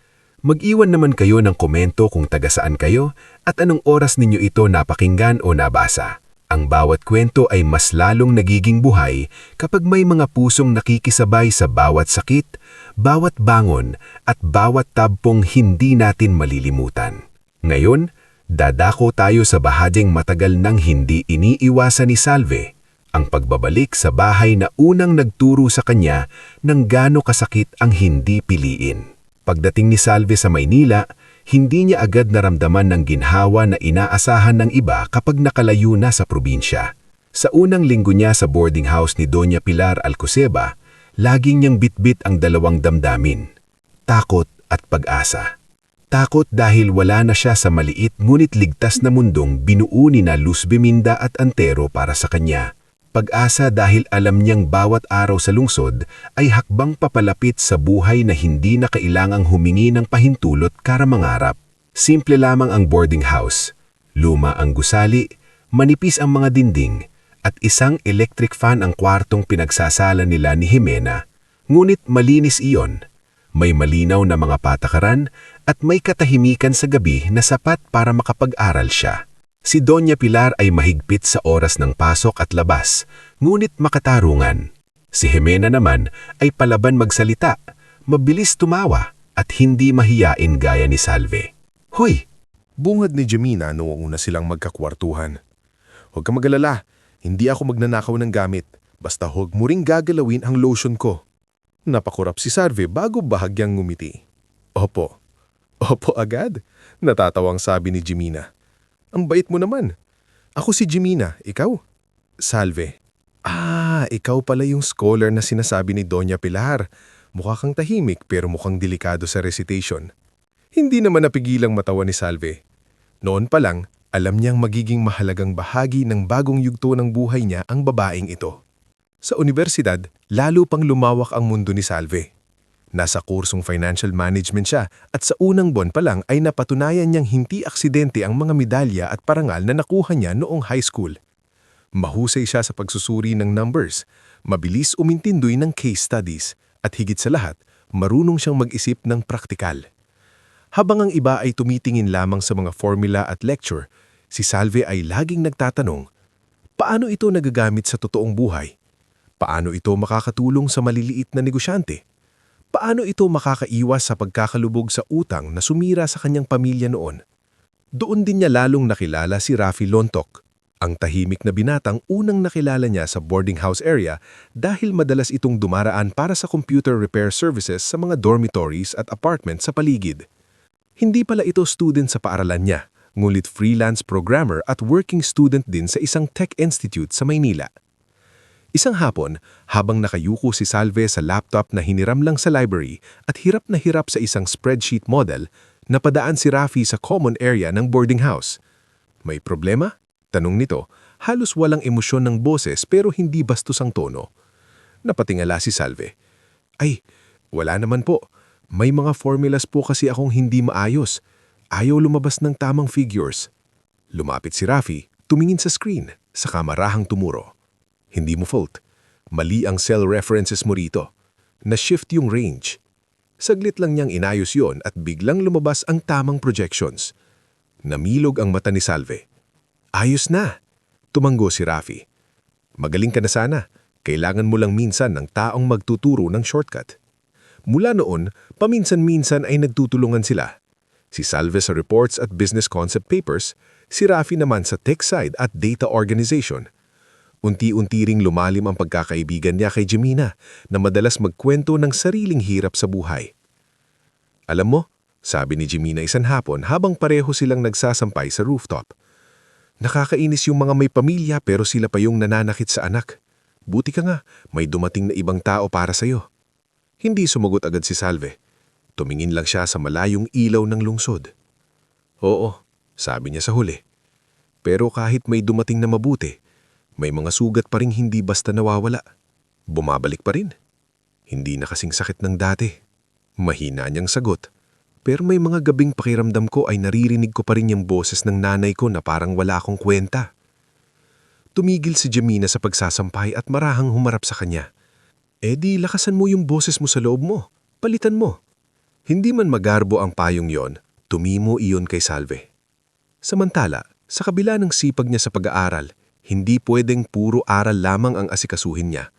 Mag-iwan naman kayo ng komento kung taga saan kayo at anong oras ninyo ito napakinggan o nabasa. Ang bawat kwento ay mas lalong nagiging buhay kapag may mga pusong nakikisabay sa bawat sakit, bawat bangon at bawat tabpong hindi natin malilimutan. Ngayon, dadako tayo sa bahagyang matagal nang hindi iniiwasan ni Salve, ang pagbabalik sa bahay na unang nagturo sa kanya ng gaano kasakit ang hindi piliin. Pagdating ni Salve sa Maynila, hindi niya agad naramdaman ng ginhawa na inaasahan ng iba kapag nakalayo na sa probinsya. Sa unang linggo niya sa boarding house ni Doña Pilar Alcoseba, laging niyang bitbit ang dalawang damdamin, takot at pag-asa. Takot dahil wala na siya sa maliit ngunit ligtas na mundong binuo ni na Luz Beminda at Antero para sa kanya. Pag-asa dahil alam niyang bawat araw sa lungsod ay hakbang papalapit sa buhay na hindi na kailangang humingi ng pahintulot para mangarap. Simple lamang ang boarding house, luma ang gusali, manipis ang mga dinding, at isang electric fan ang kwartong pinagsasala nila ni Jimena. Ngunit malinis iyon, may malinaw na mga patakaran at may katahimikan sa gabi na sapat para makapag-aral siya. Si Doña Pilar ay mahigpit sa oras ng pasok at labas, ngunit makatarungan. Si Jimena naman ay palaban magsalita, mabilis tumawa at hindi mahiyain gaya ni Salve. Hoy! Bungad ni Jimena noong una silang magkakwartuhan. Huwag ka mag-alala, hindi ako magnanakaw ng gamit, basta huwag mo ring gagalawin ang lotion ko. Napakurap si Salve bago bahagyang ngumiti. Opo. Opo agad, natatawang sabi ni Jimena. Ang bait mo naman. Ako si Jimena, ikaw? Salve. Ikaw pala yung scholar na sinasabi ni Doña Pilar. Mukha kang tahimik pero mukhang delikado sa recitation. Hindi naman napigilang matawa ni Salve. Noon pa lang, alam niyang magiging mahalagang bahagi ng bagong yugto ng buhay niya ang babaeng ito. Sa universidad, lalo pang lumawak ang mundo ni Salve. Nasa kursong financial management siya at sa unang buwan pa lang ay napatunayan niyang hindi aksidente ang mga medalya at parangal na nakuha niya noong high school. Mahusay siya sa pagsusuri ng numbers, mabilis umintindoy ng case studies, at higit sa lahat, marunong siyang mag-isip ng praktikal. Habang ang iba ay tumitingin lamang sa mga formula at lecture, si Salve ay laging nagtatanong, paano ito nagagamit sa totoong buhay? Paano ito makakatulong sa maliliit na negosyante? Paano ito makakaiwas sa pagkakalubog sa utang na sumira sa kanyang pamilya noon? Doon din niya lalong nakilala si Rafi Lontok, ang tahimik na binatang unang nakilala niya sa boarding house area dahil madalas itong dumaraan para sa computer repair services sa mga dormitories at apartment sa paligid. Hindi pala ito student sa paaralan niya, ngunit freelance programmer at working student din sa isang tech institute sa Maynila. Isang hapon, habang nakayuko si Salve sa laptop na hiniram lang sa library at hirap na hirap sa isang spreadsheet model, napadaan si Rafi sa common area ng boarding house. May problema? Tanong nito, halos walang emosyon ng boses pero hindi bastos ang tono. Napatingala si Salve. Ay, wala naman po. May mga formulas po kasi akong hindi maayos. Ayaw lumabas ng tamang figures. Lumapit si Rafi, tumingin sa screen, saka marahang tumuro. Hindi mo fault. Mali ang cell references mo rito. Na-shift yung range. Saglit lang niyang inayos yon at biglang lumabas ang tamang projections. Namilog ang mata ni Salve. Ayos na! Tumanggo si Rafi. Magaling ka na sana. Kailangan mo lang minsan ng taong magtuturo ng shortcut. Mula noon, paminsan-minsan ay nagtutulungan sila. Si Salve sa reports at business concept papers, si Rafi naman sa tech side at data organization. Unti-unti ring lumalim ang pagkakaibigan niya kay Jimena na madalas magkwento ng sariling hirap sa buhay. Alam mo, sabi ni Jimena isang hapon habang pareho silang nagsasampay sa rooftop. Nakakainis yung mga may pamilya pero sila pa yung nananakit sa anak. Buti ka nga, may dumating na ibang tao para sa'yo. Hindi sumagot agad si Salve. Tumingin lang siya sa malayong ilaw ng lungsod. Oo, sabi niya sa huli. Pero kahit may dumating na mabuti, may mga sugat pa ring hindi basta nawawala. Bumabalik pa rin. Hindi na kasing sakit ng dati. Mahina niyang sagot. Pero may mga gabing pakiramdam ko ay naririnig ko pa rin yung boses ng nanay ko na parang wala akong kwenta. Tumigil si Jimena sa pagsasampay at marahang humarap sa kanya. Di lakasan mo yung boses mo sa loob mo. Palitan mo. Hindi man magarbo ang payong yon, tumimo iyon kay Salve. Samantala, sa kabila ng sipag niya sa pag-aaral, hindi pwedeng puro aral lamang ang asikasuhin niya.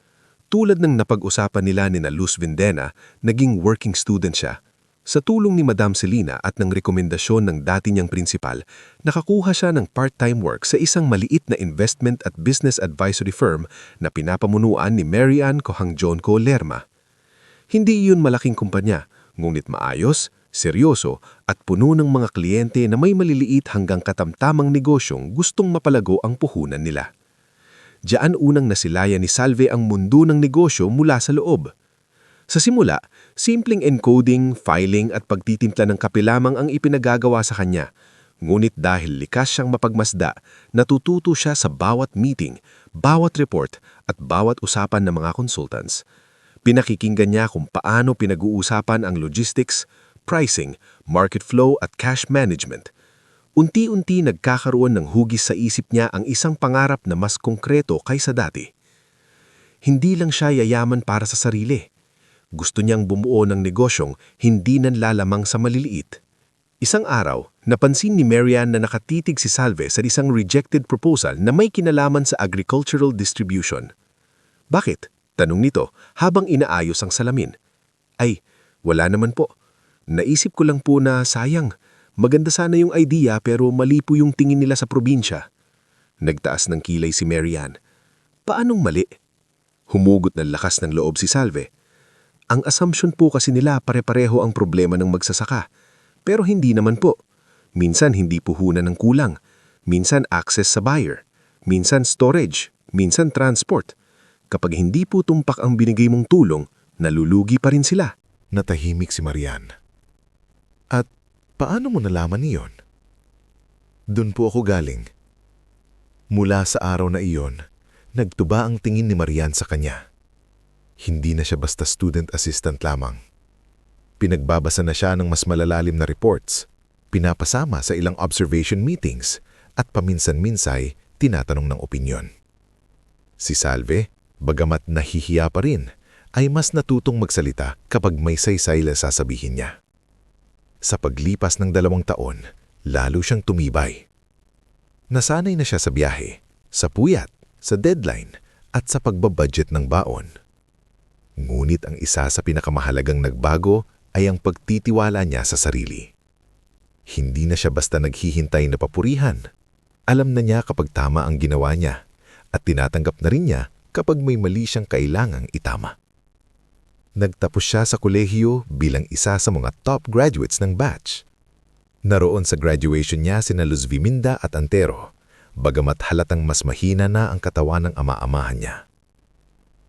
Tulad ng napag-usapan nila ni Luz Vindena, naging working student siya. Sa tulong ni Madam Celina at ng rekomendasyon ng dati niyang prinsipal, nakakuha siya ng part-time work sa isang maliit na investment at business advisory firm na pinapamunuan ni Marian Cohangjonco Lerma. Hindi iyon malaking kumpanya, ngunit maayos, seryoso at puno ng mga kliyente na may maliliit hanggang katamtamang negosyong gustong mapalago ang puhunan nila. Diyan unang nasilaya ni Salve ang mundo ng negosyo mula sa loob. Sa simula, simpleng encoding, filing at pagtitimpla ng kape lamang ang ipinagagawa sa kanya. Ngunit dahil likas siyang mapagmasda, natututo siya sa bawat meeting, bawat report at bawat usapan ng mga consultants. Pinakikinggan niya kung paano pinag-uusapan ang logistics, pricing, market flow at cash management. Unti-unti nagkakaroon ng hugis sa isip niya ang isang pangarap na mas konkreto kaysa dati. Hindi lang siya yayaman para sa sarili. Gusto niyang bumuo ng negosyong hindi nanlalamang sa maliliit. Isang araw, napansin ni Marian na nakatitig si Salve sa isang rejected proposal na may kinalaman sa agricultural distribution. Bakit? Tanong nito habang inaayos ang salamin. Ay, wala naman po. Naisip ko lang po na sayang. Maganda sana yung idea pero mali po yung tingin nila sa probinsya. Nagtaas ng kilay si Marian. Paanong mali? Humugot ng lakas ng loob si Salve. Ang assumption po kasi nila pare-pareho ang problema ng magsasaka. Pero hindi naman po. Minsan hindi puhunan ng kulang. Minsan access sa buyer. Minsan storage. Minsan transport. Kapag hindi po tumpak ang binigay mong tulong, nalulugi pa rin sila. Natahimik si Marian. At paano mo nalaman iyon? Doon po ako galing. Mula sa araw na iyon, nagtuba ang tingin ni Marian sa kanya. Hindi na siya basta student assistant lamang. Pinagbabasa na siya ng mas malalalim na reports, pinapasama sa ilang observation meetings, at paminsan-minsay tinatanong ng opinyon. Si Salve, bagamat nahihiya pa rin, ay mas natutong magsalita kapag may saysay na sasabihin niya. Sa paglipas ng 2 taon, lalo siyang tumibay. Nasanay na siya sa biyahe, sa puyat, sa deadline, at sa pagbabudget ng baon. Ngunit ang isa sa pinakamahalagang nagbago ay ang pagtitiwala niya sa sarili. Hindi na siya basta naghihintay na papurihan. Alam na niya kapag tama ang ginawa niya at tinatanggap na rin niya kapag may mali siyang kailangang itama. Nagtapos siya sa kolehiyo bilang isa sa mga top graduates ng batch. Naroon sa graduation niya sina Luz Viminda at Antero, bagamat halatang mas mahina na ang katawan ng ama-amahan niya.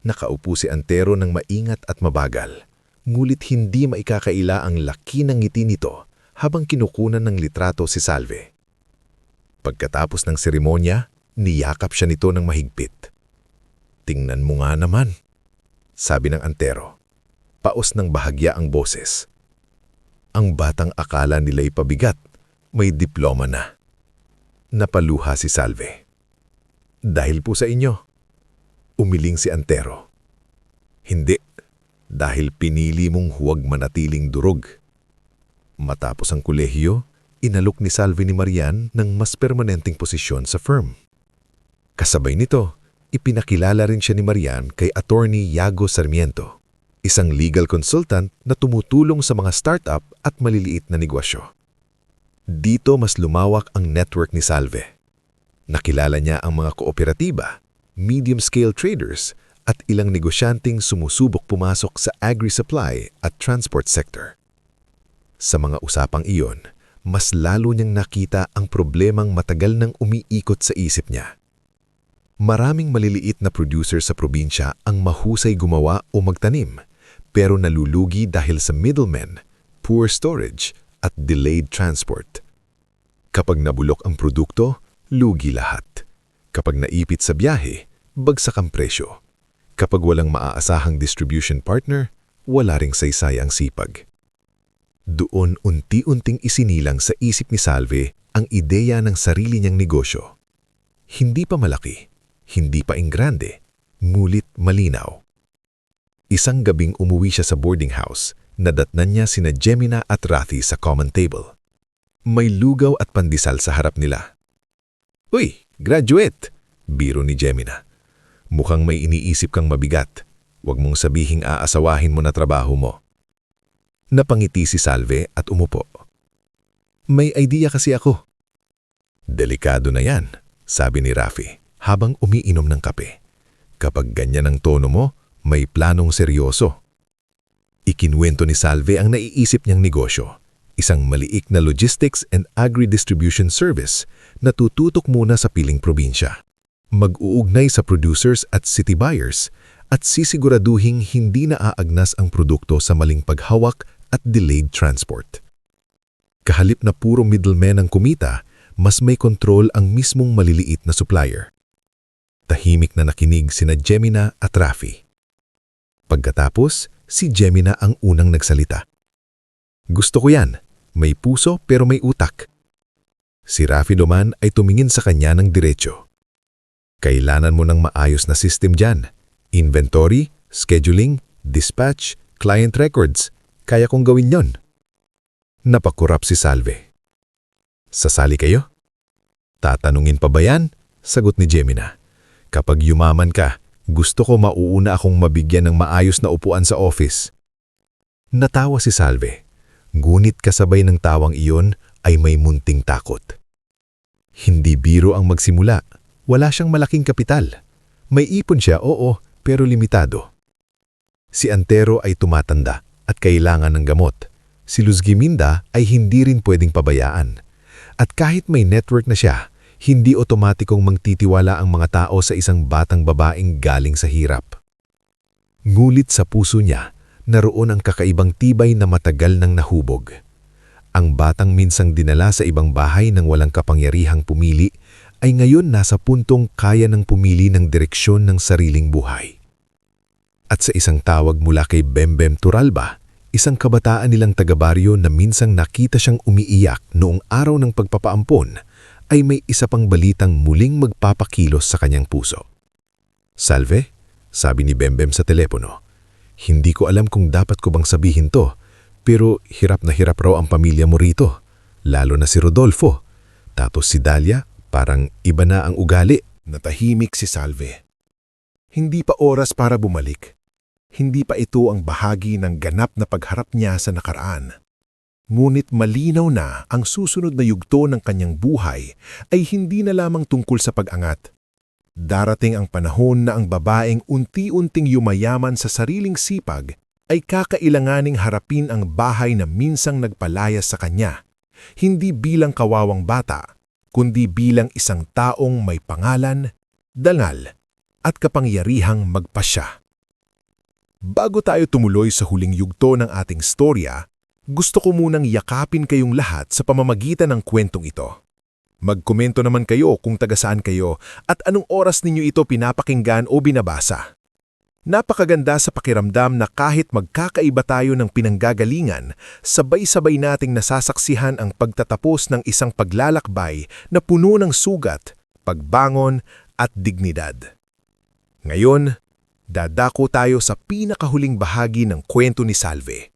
Nakaupo si Antero ng maingat at mabagal, ngulit hindi maikakaila ang laki ng ngiti nito habang kinukunan ng litrato si Salve. Pagkatapos ng seremonya, niyakap siya nito ng mahigpit. "Tingnan mo nga naman," sabi ng Antero. Paos ng bahagya ang boses. Ang batang akala nila'y pabigat, may diploma na. Napaluha si Salve. "Dahil po sa inyo." Umiling si Antero. "Hindi, dahil pinili mong huwag manatiling durog." Matapos ang kolehiyo, inalok ni Salve ni Marian ng mas permanenteng posisyon sa firm. Kasabay nito, ipinakilala rin siya ni Marian kay Attorney Yago Sarmiento, isang legal consultant na tumutulong sa mga startup at maliliit na negosyo. Dito mas lumawak ang network ni Salve. Nakilala niya ang mga kooperatiba, medium-scale traders at ilang negosyanteng sumusubok pumasok sa agri-supply at transport sector. Sa mga usapang iyon, mas lalo niyang nakita ang problemang matagal nang umiikot sa isip niya. Maraming maliliit na producer sa probinsya ang mahusay gumawa o magtanim, pero nalulugi dahil sa middlemen, poor storage at delayed transport. Kapag nabulok ang produkto, lugi lahat. Kapag naipit sa biyahe, bagsak ang presyo. Kapag walang maaasahang distribution partner, wala ring saysay ang sipag. Doon unti-unting isinilang sa isip ni Salve ang ideya ng sarili niyang negosyo. Hindi pa malaki, hindi pa ingrande, ngulit malinaw. Isang gabing umuwi siya sa boarding house, nadatnan niya sina Gemina at Rathi sa common table. May lugaw at pandesal sa harap nila. "Uy, graduate!" biro ni Gemina. "Mukhang may iniisip kang mabigat. Huwag mong sabihing aasawahin mo na trabaho mo." Napangiti si Salve at umupo. "May idea kasi ako." "Delikado na yan," sabi ni Rafi habang umiinom ng kape. "Kapag ganyan ang tono mo, may planong seryoso." Ikinwento ni Salve ang naiisip niyang negosyo, isang maliik na logistics and agri-distribution service na tututok muna sa piling probinsya. Mag-uugnay sa producers at city buyers at sisiguraduhing hindi na aagnas ang produkto sa maling paghawak at delayed transport. Kahalip na puro middleman ang kumita, mas may kontrol ang mismong maliliit na supplier. Tahimik na nakinig sina Gemina at Rafi. Pagkatapos, si Gemina ang unang nagsalita. "Gusto ko yan. May puso pero may utak." Si Rafi naman ay tumingin sa kanya ng diretso. "Kailangan mo ng maayos na system dyan. Inventory, scheduling, dispatch, client records. Kaya kong gawin yon." Napakurap si Salve. "Sasali kayo?" "Tatanungin pa ba yan?" sagot ni Gemina. "Kapag yumaman ka, gusto ko mauuna akong mabigyan ng maayos na upuan sa office." Natawa si Salve. Ngunit kasabay ng tawang iyon ay may munting takot. Hindi biro ang magsimula. Wala siyang malaking kapital. May ipon siya, oo, pero limitado. Si Antero ay tumatanda at kailangan ng gamot. Si Luz Giminda ay hindi rin pwedeng pabayaan. At kahit may network na siya, hindi otomatikong magtitiwala ang mga tao sa isang batang babaeng galing sa hirap. Ngulit sa puso niya, naroon ang kakaibang tibay na matagal nang nahubog. Ang batang minsang dinala sa ibang bahay ng walang kapangyarihang pumili ay ngayon nasa puntong kaya ng pumili ng direksyon ng sariling buhay. At sa isang tawag mula kay Bembem Turalba, isang kabataan nilang taga-baryo na minsang nakita siyang umiiyak noong araw ng pagpapaampon, ay may isa pang balitang muling magpapakilos sa kanyang puso. "Salve," sabi ni Bembem sa telepono. "Hindi ko alam kung dapat ko bang sabihin to, pero hirap na hirap raw ang pamilya mo rito, lalo na si Rodolfo. Tapos si Dalia, parang iba na ang ugali." Natahimik si Salve. Hindi pa oras para bumalik. Hindi pa ito ang bahagi ng ganap na pagharap niya sa nakaraan. Ngunit malinaw na ang susunod na yugto ng kanyang buhay ay hindi na lamang tungkol sa pag-angat. Darating ang panahon na ang babaeng unti-unting yumayaman sa sariling sipag ay kakailanganing harapin ang bahay na minsang nagpalayas sa kanya, hindi bilang kawawang bata, kundi bilang isang taong may pangalan, dangal, at kapangyarihang magpasya. Bago tayo tumuloy sa huling yugto ng ating storya, gusto ko munang yakapin kayong lahat sa pamamagitan ng kwentong ito. Magkomento naman kayo kung taga-saan kayo at anong oras ninyo ito pinapakinggan o binabasa. Napakaganda sa pakiramdam na kahit magkakaiba tayo ng pinanggagalingan, sabay-sabay nating nasasaksihan ang pagtatapos ng isang paglalakbay na puno ng sugat, pagbangon at dignidad. Ngayon, dadako tayo sa pinakahuling bahagi ng kwento ni Salve.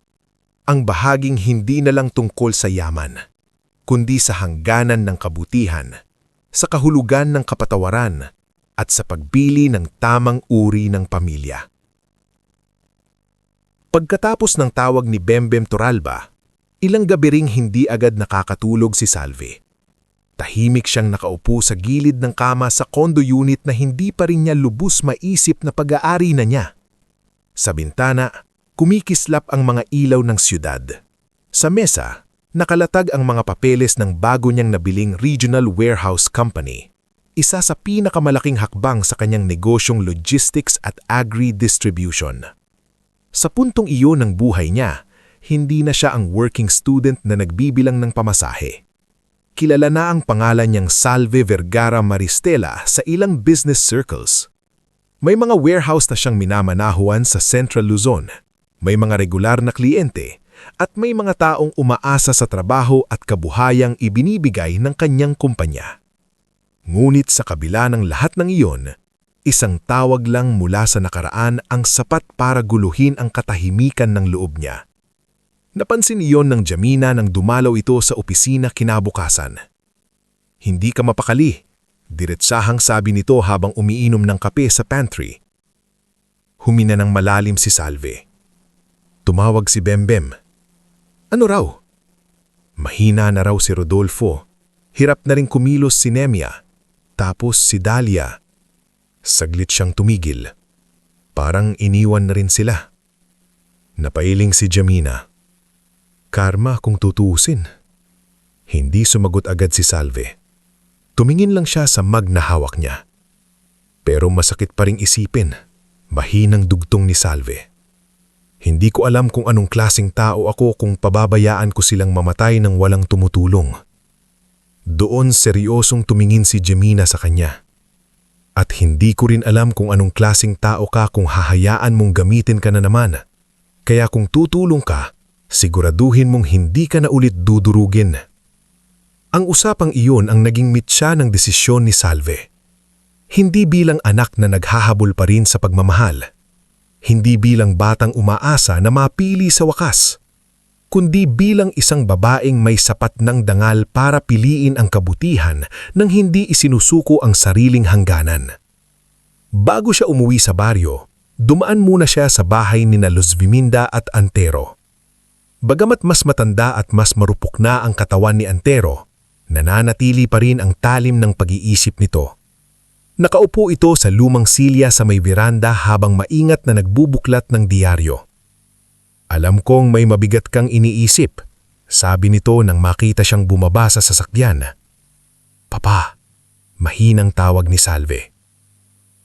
Ang bahaging hindi na lang tungkol sa yaman, kundi sa hangganan ng kabutihan, sa kahulugan ng kapatawaran, at sa pagpili ng tamang uri ng pamilya. Pagkatapos ng tawag ni Bembem Turalba, ilang gabi ring hindi agad nakakatulog si Salve. Tahimik siyang nakaupo sa gilid ng kama sa condo unit na hindi pa rin niya lubos maisip na pag-aari na niya. Sa bintana, kumikislap ang mga ilaw ng siyudad. Sa mesa, nakalatag ang mga papeles ng bago niyang nabiling Regional Warehouse Company, isa sa pinakamalaking hakbang sa kanyang negosyong logistics at agri-distribution. Sa puntong iyon ng buhay niya, hindi na siya ang working student na nagbibilang ng pamasahe. Kilala na ang pangalan niyang Salve Vergara Maristela sa ilang business circles. May mga warehouse na siyang minamanahuan sa Central Luzon, may mga regular na kliyente, at may mga taong umaasa sa trabaho at kabuhayang ibinibigay ng kanyang kumpanya. Ngunit sa kabila ng lahat ng iyon, isang tawag lang mula sa nakaraan ang sapat para guluhin ang katahimikan ng loob niya. Napansin iyon ng Jamina nang dumalaw ito sa opisina kinabukasan. Hindi ka mapakali, diretsahang sabi nito habang umiinom ng kape sa pantry. Humina ng malalim si Salve. Tumawag si Bembem. Ano raw? Mahina na raw si Rodolfo. Hirap na rin kumilos si Nemia. Tapos si Dalia. Saglit siyang tumigil. Parang iniwan na rin sila. Napailing si Jamina. Karma kung tutuusin. Hindi sumagot agad si Salve. Tumingin lang siya sa mug na hawak niya. Pero masakit pa ring isipin. Mahinang dugtong ni Salve. Hindi ko alam kung anong klaseng tao ako kung pababayaan ko silang mamatay ng walang tumutulong. Doon seryosong tumingin si Jamina sa kanya. At hindi ko rin alam kung anong klaseng tao ka kung hahayaan mong gamitin ka na naman. Kaya kung tutulong ka, siguraduhin mong hindi ka na ulit dudurugin. Ang usapang iyon ang naging mitya ng desisyon ni Salve. Hindi bilang anak na naghahabol pa rin sa pagmamahal. Hindi bilang batang umaasa na mapili sa wakas. Kundi bilang isang babaeng may sapat ng dangal para piliin ang kabutihan nang hindi isinusuko ang sariling hangganan. Bago siya umuwi sa baryo, dumaan muna siya sa bahay ni Luzviminda at Antero. Bagamat mas matanda at mas marupok na ang katawan ni Antero, nananatili pa rin ang talim ng pag-iisip nito. Nakaupo ito sa lumang silya sa may veranda habang maingat na nagbubuklat ng diaryo. Alam kong may mabigat kang iniisip, sabi nito nang makita siyang bumaba sa sasakyan. Papa, mahinang tawag ni Salve.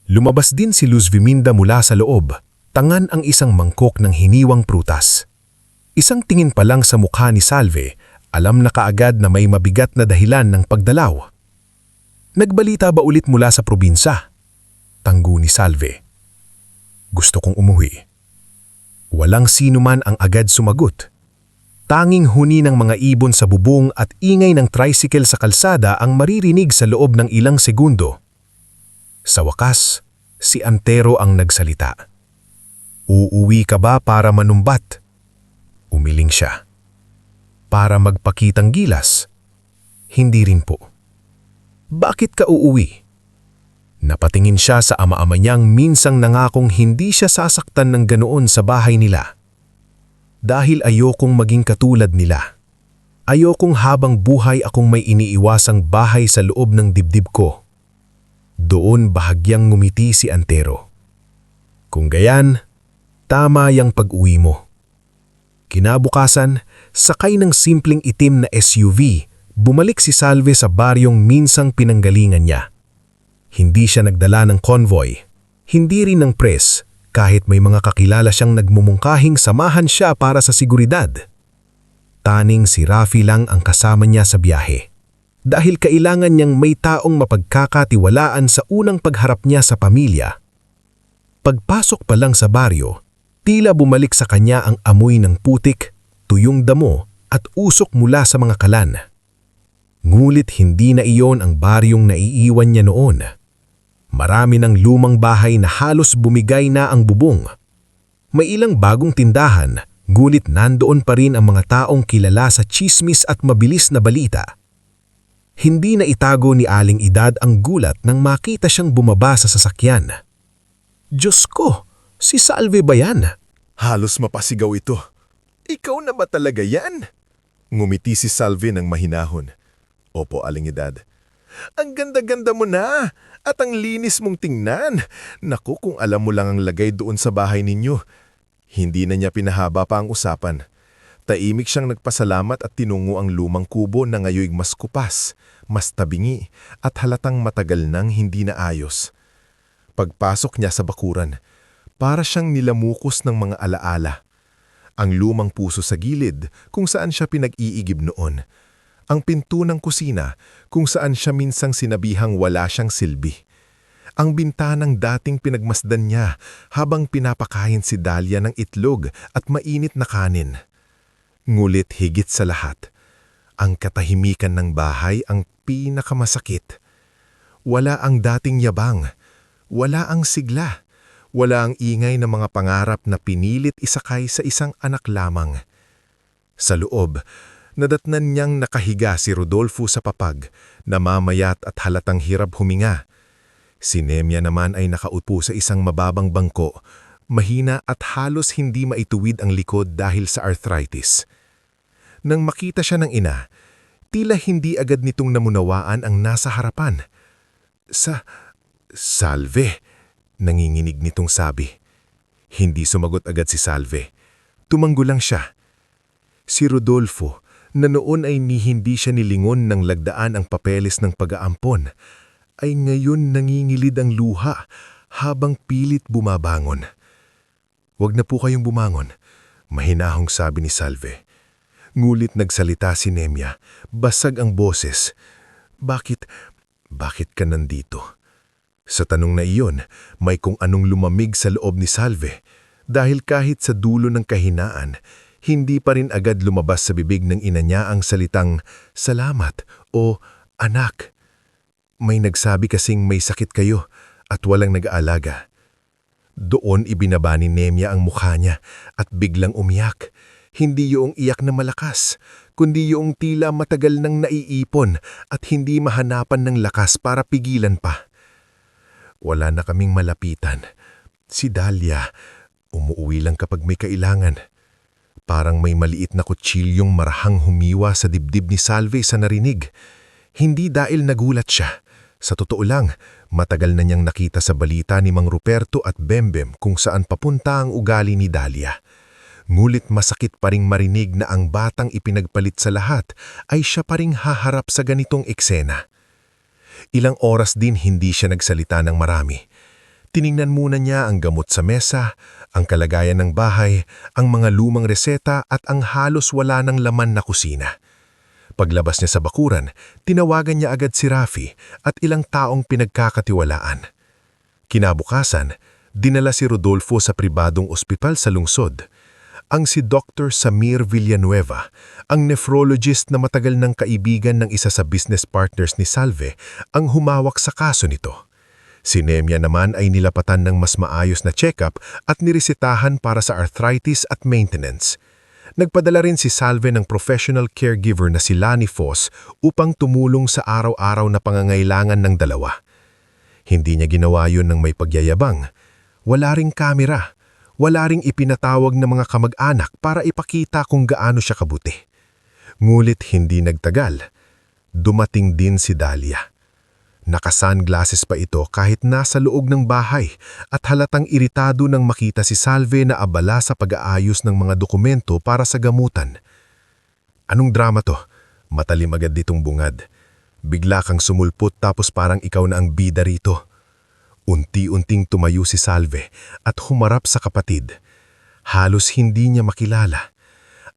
Lumabas din si Luzviminda mula sa loob, tangan ang isang mangkok ng hiniwang prutas. Isang tingin pa lang sa mukha ni Salve, alam na kaagad na may mabigat na dahilan ng pagdalaw. Nagbalita ba ulit mula sa probinsya? Tanggo ni Salve. Gusto kong umuwi. Walang sino man ang agad sumagot. Tanging huni ng mga ibon sa bubong at ingay ng tricycle sa kalsada ang maririnig sa loob ng ilang segundo. Sa wakas, si Antero ang nagsalita. Uuwi ka ba para manumbat? Umiling siya. Para magpakitang gilas? Hindi rin po. Bakit ka uuwi? Napatingin siya sa ama-ama niyang minsang nangakong hindi siya sasaktan ng ganoon sa bahay nila. Dahil ayokong maging katulad nila. Ayokong habang buhay akong may iniiwasang bahay sa loob ng dibdib ko. Doon bahagyang ngumiti si Antero. Kung gayan, tama yang pag-uwi mo. Kinabukasan, sakay ng simpleng itim na SUV, bumalik si Salve sa baryong minsang pinanggalingan niya. Hindi siya nagdala ng convoy, hindi rin ng press, kahit may mga kakilala siyang nagmumungkahing samahan siya para sa seguridad. Taning si Rafi lang ang kasama niya sa biyahe. Dahil kailangan niyang may taong mapagkakatiwalaan sa unang pagharap niya sa pamilya. Pagpasok pa lang sa baryo, tila bumalik sa kanya ang amoy ng putik, tuyong damo at usok mula sa mga kalan. Ngulit hindi na iyon ang baryong naiiwan niya noon. Marami ng lumang bahay na halos bumigay na ang bubong. May ilang bagong tindahan, ngulit nandoon pa rin ang mga taong kilala sa tsismis at mabilis na balita. Hindi na itago ni Aling Edad ang gulat nang makita siyang bumaba sa sasakyan. Diyos ko, si Salve ba yan? Halos mapasigaw ito. Ikaw na ba talaga yan? Ngumiti si Salve ng mahinahon. Opo, Aling Edad. Ang ganda-ganda mo na at ang linis mong tingnan. Naku, kung alam mo lang ang lagay doon sa bahay ninyo. Hindi na niya pinahaba pa ang usapan. Taimik siyang nagpasalamat at tinungo ang lumang kubo na ngayoy mas kupas, mas tabingi at halatang matagal nang hindi na ayos. Pagpasok niya sa bakuran, para siyang nilamukos ng mga alaala. Ang lumang puso sa gilid kung saan siya pinag-iigib noon. Ang pinto ng kusina kung saan siya minsang sinabihang wala siyang silbi. Ang bintanang dating pinagmasdan niya habang pinapakain si Dalia ng itlog at mainit na kanin. Ngulit higit sa lahat, ang katahimikan ng bahay ang pinakamasakit. Wala ang dating yabang, wala ang sigla, wala ang ingay ng mga pangarap na pinilit isakay sa isang anak lamang. Sa loob, nadatnan niyang nakahiga si Rodolfo sa papag, namamayat at halatang hirap huminga. Si Nemya naman ay nakaupo sa isang mababang bangko, mahina at halos hindi maituwid ang likod dahil sa arthritis. Nang makita siya ng ina, tila hindi agad nitong namunawaan ang nasa harapan. Salve, nanginginig nitong sabi. Hindi sumagot agad si Salve. Tumanggo lang siya. Si Rodolfo, na noon ay hindi siya nilingon ng lagdaan ang papeles ng pag-aampon, ay ngayon nangingilid ang luha habang pilit bumabangon. "Huwag na po kayong bumangon," mahinahong sabi ni Salve. Ngulit nagsalita si Nemya, basag ang boses. Bakit ka nandito?" Sa tanong na iyon, may kung anong lumamig sa loob ni Salve dahil kahit sa dulo ng kahinaan, hindi pa rin agad lumabas sa bibig ng ina niya ang salitang salamat o anak. "May nagsabi kasing may sakit kayo at walang nag-aalaga." Doon ibinaba ni Nemya ang mukha niya at biglang umiyak. Hindi yung iyak na malakas, kundi yung tila matagal nang naiipon at hindi mahanapan ng lakas para pigilan pa. "Wala na kaming malapitan. Si Dahlia, umuuwi lang kapag may kailangan." Parang may maliit na kutsilyong marahang humiwa sa dibdib ni Salve sa narinig. Hindi dahil nagulat siya. Sa totoo lang, matagal na niyang nakita sa balita ni Mang Ruperto at Bembem kung saan papunta ang ugali ni Dahlia. Ngulit masakit pa ring marinig na ang batang ipinagpalit sa lahat ay siya pa ring haharap sa ganitong eksena. Ilang oras din hindi siya nagsalita ng marami. Tiningnan muna niya ang gamot sa mesa, ang kalagayan ng bahay, ang mga lumang reseta at ang halos wala ng laman na kusina. Paglabas niya sa bakuran, tinawagan niya agad si Rafi at ilang taong pinagkakatiwalaan. Kinabukasan, dinala si Rodolfo sa pribadong ospital sa lungsod. Ang si Dr. Samir Villanueva, ang nephrologist na matagal ng kaibigan ng isa sa business partners ni Salve, ang humawak sa kaso nito. Si Nemya naman ay nilapatan ng mas maayos na check-up at niresetahan para sa arthritis at maintenance. Nagpadala rin si Salve ng professional caregiver na si Lani Foss upang tumulong sa araw-araw na pangangailangan ng dalawa. Hindi niya ginawa yun ng may pagyayabang. Wala ring kamera. Wala ring ipinatawag ng mga kamag-anak para ipakita kung gaano siya kabuti. Ngulit hindi nagtagal. Dumating din si Dahlia. Naka-sunglasses pa ito kahit nasa loob ng bahay at halatang iritado nang makita si Salve na abala sa pag-aayos ng mga dokumento para sa gamutan. "Anong drama to?" Matalim agad ditong bungad. "Bigla kang sumulpot tapos parang ikaw na ang bida rito." Unti-unting tumayo si Salve at humarap sa kapatid. Halos hindi niya makilala.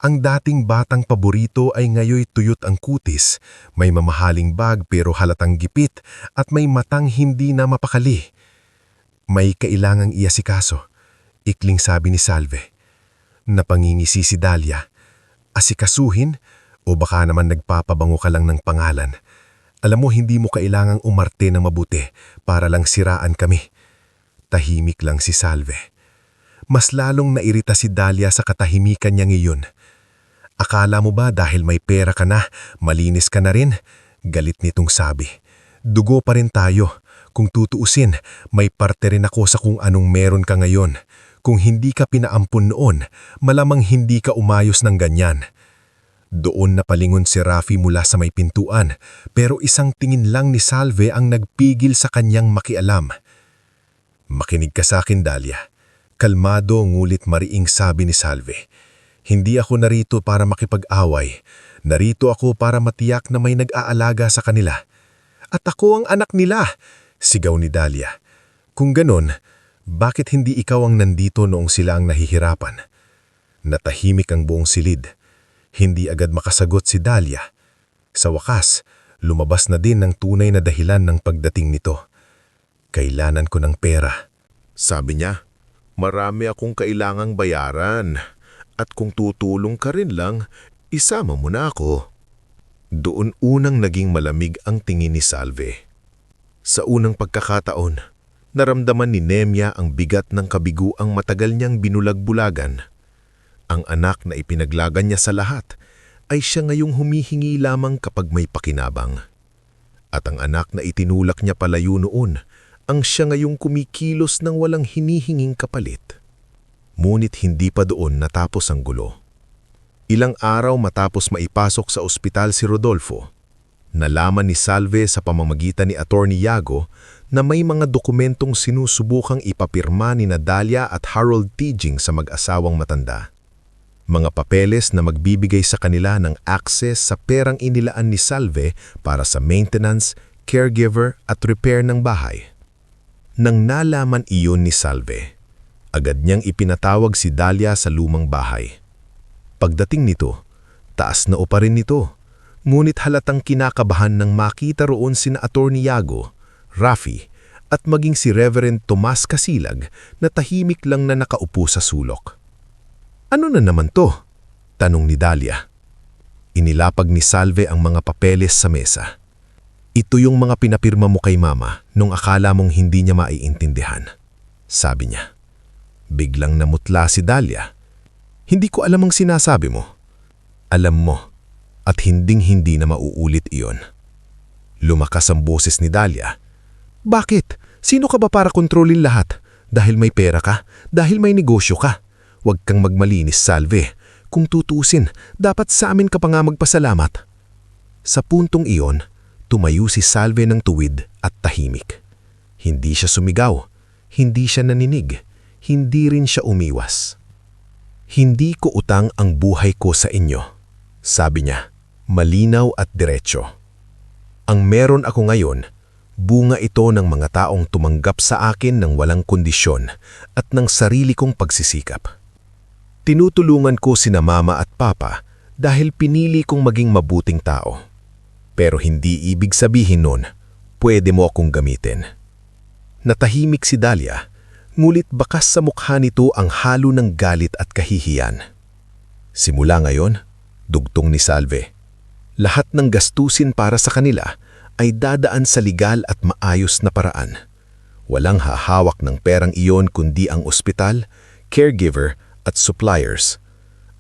Ang dating batang paborito ay ngayoy tuyot ang kutis, may mamahaling bag pero halatang gipit at may matang hindi na mapakali. "May kailangang iasikaso," ikling sabi ni Salve. Napangingisi si Dahlia. "Asikasuhin? O baka naman nagpapabango ka lang ng pangalan? Alam mo hindi mo kailangang umarte ng mabuti para lang siraan kami." Tahimik lang si Salve. Mas lalong nairita si Dahlia sa katahimikan niya ngayon. "Akala mo ba dahil may pera ka na, malinis ka na rin?" Galit nitong sabi. "Dugo pa rin tayo. Kung tutuusin, may parte rin ako sa kung anong meron ka ngayon. Kung hindi ka pinaampun noon, malamang hindi ka umayos ng ganyan." Doon napalingon si Rafi mula sa may pintuan, pero isang tingin lang ni Salve ang nagpigil sa kanyang makialam. "Makinig ka sa akin, Dahlia." Kalmado ngulit mariing sabi ni Salve. "Hindi ako narito para makipag-away. Narito ako para matiyak na may nag-aalaga sa kanila." "At ako ang anak nila!" sigaw ni Dahlia. "Kung ganon, bakit hindi ikaw ang nandito noong sila ang nahihirapan?" Natahimik ang buong silid. Hindi agad makasagot si Dahlia. Sa wakas, lumabas na din ang tunay na dahilan ng pagdating nito. "Kailangan ko ng pera." Sabi niya, "Marami akong kailangang bayaran. At kung tutulong ka rin lang, isama mo na ako." Doon unang naging malamig ang tingin ni Salve. Sa unang pagkakataon, naramdaman ni Nemya ang bigat ng kabiguang matagal niyang binulag-bulagan. Ang anak na ipinaglagan niya sa lahat ay siya ngayong humihingi lamang kapag may pakinabang. At ang anak na itinulak niya palayo noon, ang siya ngayong kumikilos ng walang hinihinging kapalit. Ngunit hindi pa doon natapos ang gulo. Ilang araw matapos maipasok sa ospital si Rodolfo, nalaman ni Salve sa pamamagitan ni Attorney Yago na may mga dokumentong sinusubukang ipapirma ni Dalia at Harold Tijing sa mag-asawang matanda. Mga papeles na magbibigay sa kanila ng access sa perang inilaan ni Salve para sa maintenance, caregiver at repair ng bahay. Nang nalaman iyon ni Salve, agad niyang ipinatawag si Dalia sa lumang bahay. Pagdating nito, taas na upa rin nito, ngunit halatang kinakabahan nang makita roon sina Attorney Yago, Rafi at maging si Reverend Tomas Casilag na tahimik lang na nakaupo sa sulok. "Ano na naman to?" tanong ni Dalia. Inilapag ni Salve ang mga papeles sa mesa. "Ito yung mga pinapirma mo kay Mama nung akala mong hindi niya maiintindihan," sabi niya. Biglang namutla si Dalia. "Hindi ko alam ang sinasabi mo." "Alam mo, at hinding-hindi na mauulit iyon." Lumakas ang boses ni Dalia. "Bakit? Sino ka ba para kontrolin lahat? Dahil may pera ka? Dahil may negosyo ka? Huwag kang magmalinis, Salve. Kung tutusin, dapat sa amin ka pa nga magpasalamat." Sa puntong iyon, tumayo si Salve ng tuwid at tahimik. Hindi siya sumigaw, hindi siya naninig, hindi rin siya umiwas. "Hindi ko utang ang buhay ko sa inyo," sabi niya, malinaw at diretso. "Ang meron ako ngayon, bunga ito ng mga taong tumanggap sa akin ng walang kondisyon at ng sarili kong pagsisikap. Tinutulungan ko sina Mama at Papa dahil pinili kong maging mabuting tao. Pero hindi ibig sabihin nun, pwede mo akong gamitin." Natahimik si Dalia, ngulit bakas sa mukha nito ang halo ng galit at kahihiyan. Simula ngayon, dugtong ni Salve, lahat ng gastusin para sa kanila ay dadaan sa legal at maayos na paraan. Walang hahawak ng perang iyon kundi ang ospital, caregiver at suppliers.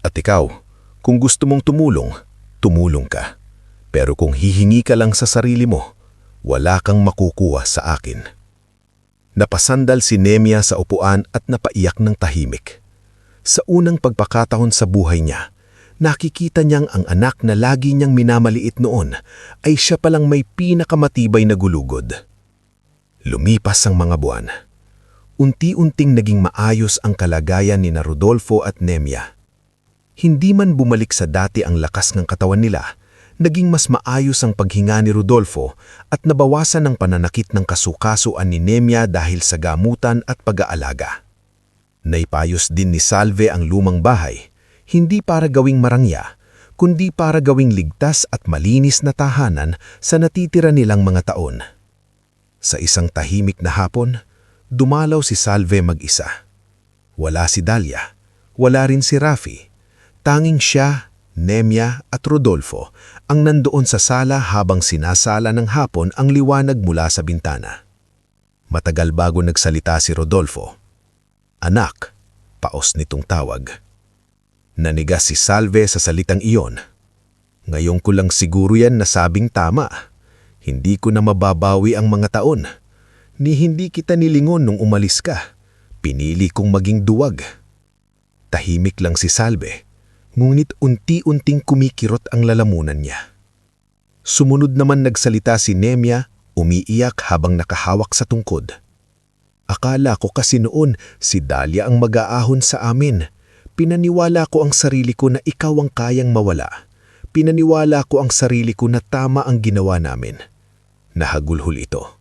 At ikaw, kung gusto mong tumulong, tumulong ka. Pero kung hihingi ka lang sa sarili mo, wala kang makukuha sa akin. Napasandal si Nemia sa upuan at napaiyak ng tahimik. Sa unang pagpakataon sa buhay niya, nakikita niyang ang anak na lagi niyang minamaliit noon ay siya palang may pinakamatibay na gulugod. Lumipas ang mga buwan. Unti-unting naging maayos ang kalagayan ni Rodolfo at Nemia. Hindi man bumalik sa dati ang lakas ng katawan nila, naging mas maayos ang paghinga ni Rodolfo at nabawasan ang pananakit ng kasukasuan ni Nemia dahil sa gamutan at pag-aalaga. Naipayos din ni Salve ang lumang bahay, hindi para gawing marangya, kundi para gawing ligtas at malinis na tahanan sa natitira nilang mga taon. Sa isang tahimik na hapon, dumalaw si Salve mag-isa. Wala si Dalia, wala rin si Rafi. Tanging siya, Nemia at Rodolfo ang nandoon sa sala habang sinasala ng hapon ang liwanag mula sa bintana. Matagal bago nagsalita si Rodolfo. "Anak," paos nitong tawag. Nanigas si Salve sa salitang iyon. "Ngayon ko lang siguro yan nasabing tama. Hindi ko na mababawi ang mga taon. Ni hindi kita nilingon nung umalis ka. Pinili kong maging duwag." Tahimik lang si Salve, ngunit unti-unting kumikirot ang lalamunan niya. Sumunod naman nagsalita si Nemia, umiiyak habang nakahawak sa tungkod. "Akala ko kasi noon si Dalia ang mag-aahon sa amin. Pinaniwala ko ang sarili ko na ikaw ang kayang mawala. Pinaniwala ko ang sarili ko na tama ang ginawa namin." Nahagulhol ito.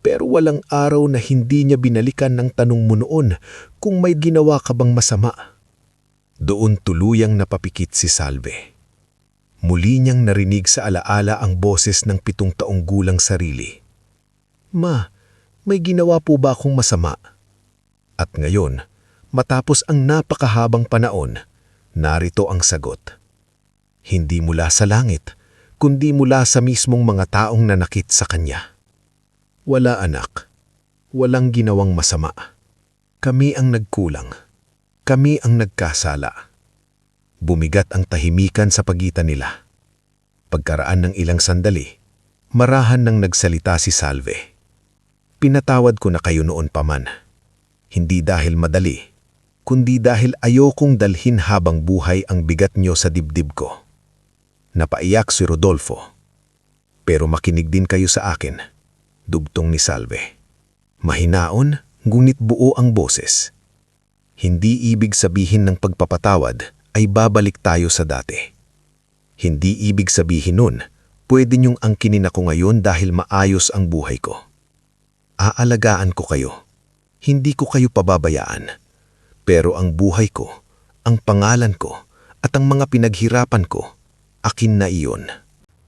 Pero walang araw na hindi niya binalikan ng tanong mo noon kung may ginawa ka bang masama. Doon tuluyang napapikit si Salve. Muli niyang narinig sa alaala ang boses ng 7 taong gulang sarili. "Ma, may ginawa po ba akong masama?" At ngayon, matapos ang napakahabang panahon, narito ang sagot. Hindi mula sa langit, kundi mula sa mismong mga taong nanakit sa kanya. "Wala anak, walang ginawang masama. Kami ang nagkulang. Kami ang nagkasala. Bumigat ang tahimikan sa pagitan nila. Pagkaraan ng ilang sandali, marahan nang nagsalita si Salve. Pinatawad ko na kayo noon pa man. Hindi dahil madali, kundi dahil ayokong dalhin habang buhay ang bigat niyo sa dibdib ko. Napaiyak si Rodolfo. Pero makinig din kayo sa akin, dugtong ni Salve. Mahinaon, ngunit buo ang boses. Hindi ibig sabihin ng pagpapatawad ay babalik tayo sa dati. Hindi ibig sabihin nun, pwede niyong angkinin ako ngayon dahil maayos ang buhay ko. Aalagaan ko kayo. Hindi ko kayo pababayaan. Pero ang buhay ko, ang pangalan ko, at ang mga pinaghirapan ko, akin na iyon.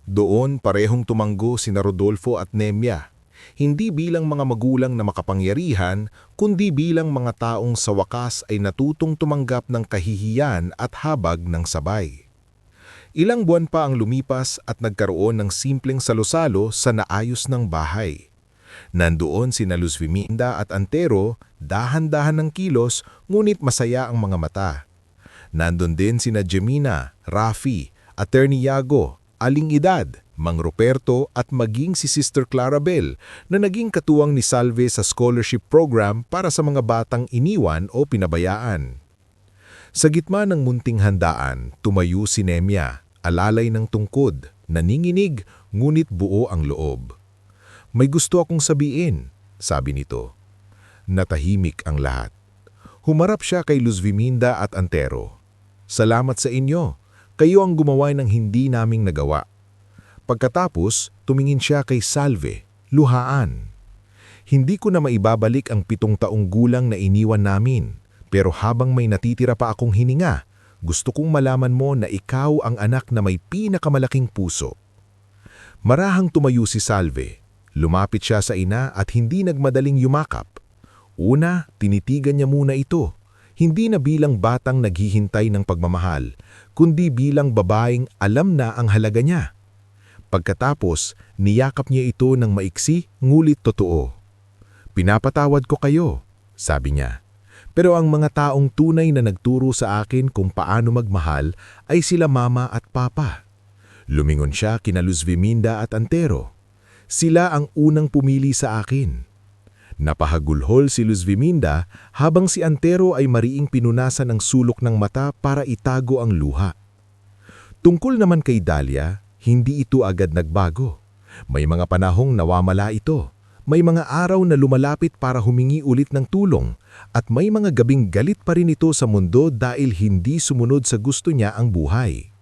Doon parehong tumanggo sina Rodolfo at Nemya, hindi bilang mga magulang na makapangyarihan, kundi bilang mga taong sa wakas ay natutong tumanggap ng kahihiyan at habag ng sabay. Ilang buwan pa ang lumipas at nagkaroon ng simpleng salo-salo sa naayos ng bahay. Nandoon sina Luz Viminda at Antero, dahan-dahan ng kilos, ngunit masaya ang mga mata. Nandun din sina Jemina, Rafi, Attorney Yago, Aling Edad, Mang Ruperto at maging si Sister Clarabel na naging katuwang ni Salve sa scholarship program para sa mga batang iniwan o pinabayaan. Sa gitna ng munting handaan, tumayo si Nemya, alalay ng tungkod, naninginig ngunit buo ang loob. May gusto akong sabihin, sabi nito. Natahimik ang lahat. Humarap siya kay Luz Viminda at Antero. Salamat sa inyo. Kayo ang gumawa ng hindi naming nagawa. Pagkatapos, tumingin siya kay Salve, luhaan. Hindi ko na maibabalik ang 7 taong gulang na iniwan namin, pero habang may natitira pa akong hininga, gusto kong malaman mo na ikaw ang anak na may pinakamalaking puso. Marahang tumayo si Salve. Lumapit siya sa ina at hindi nagmadaling yumakap. Una, tinitigan niya muna ito. Hindi na bilang batang naghihintay ng pagmamahal, kundi bilang babaeng alam na ang halaga niya. Pagkatapos, niyakap niya ito ng maiksi ngulit totoo. Pinapatawad ko kayo, sabi niya. Pero ang mga taong tunay na nagturo sa akin kung paano magmahal ay sila mama at papa. Lumingon siya kina Luz Viminda at Antero. Sila ang unang pumili sa akin. Napahagulhol si Luz Viminda habang si Antero ay mariing pinunasan ng sulok ng mata para itago ang luha. Tungkol naman kay Dalia, hindi ito agad nagbago. May mga panahong nawamala ito. May mga araw na lumalapit para humingi ulit ng tulong at may mga gabing galit pa rin ito sa mundo dahil hindi sumunod sa gusto niya ang buhay.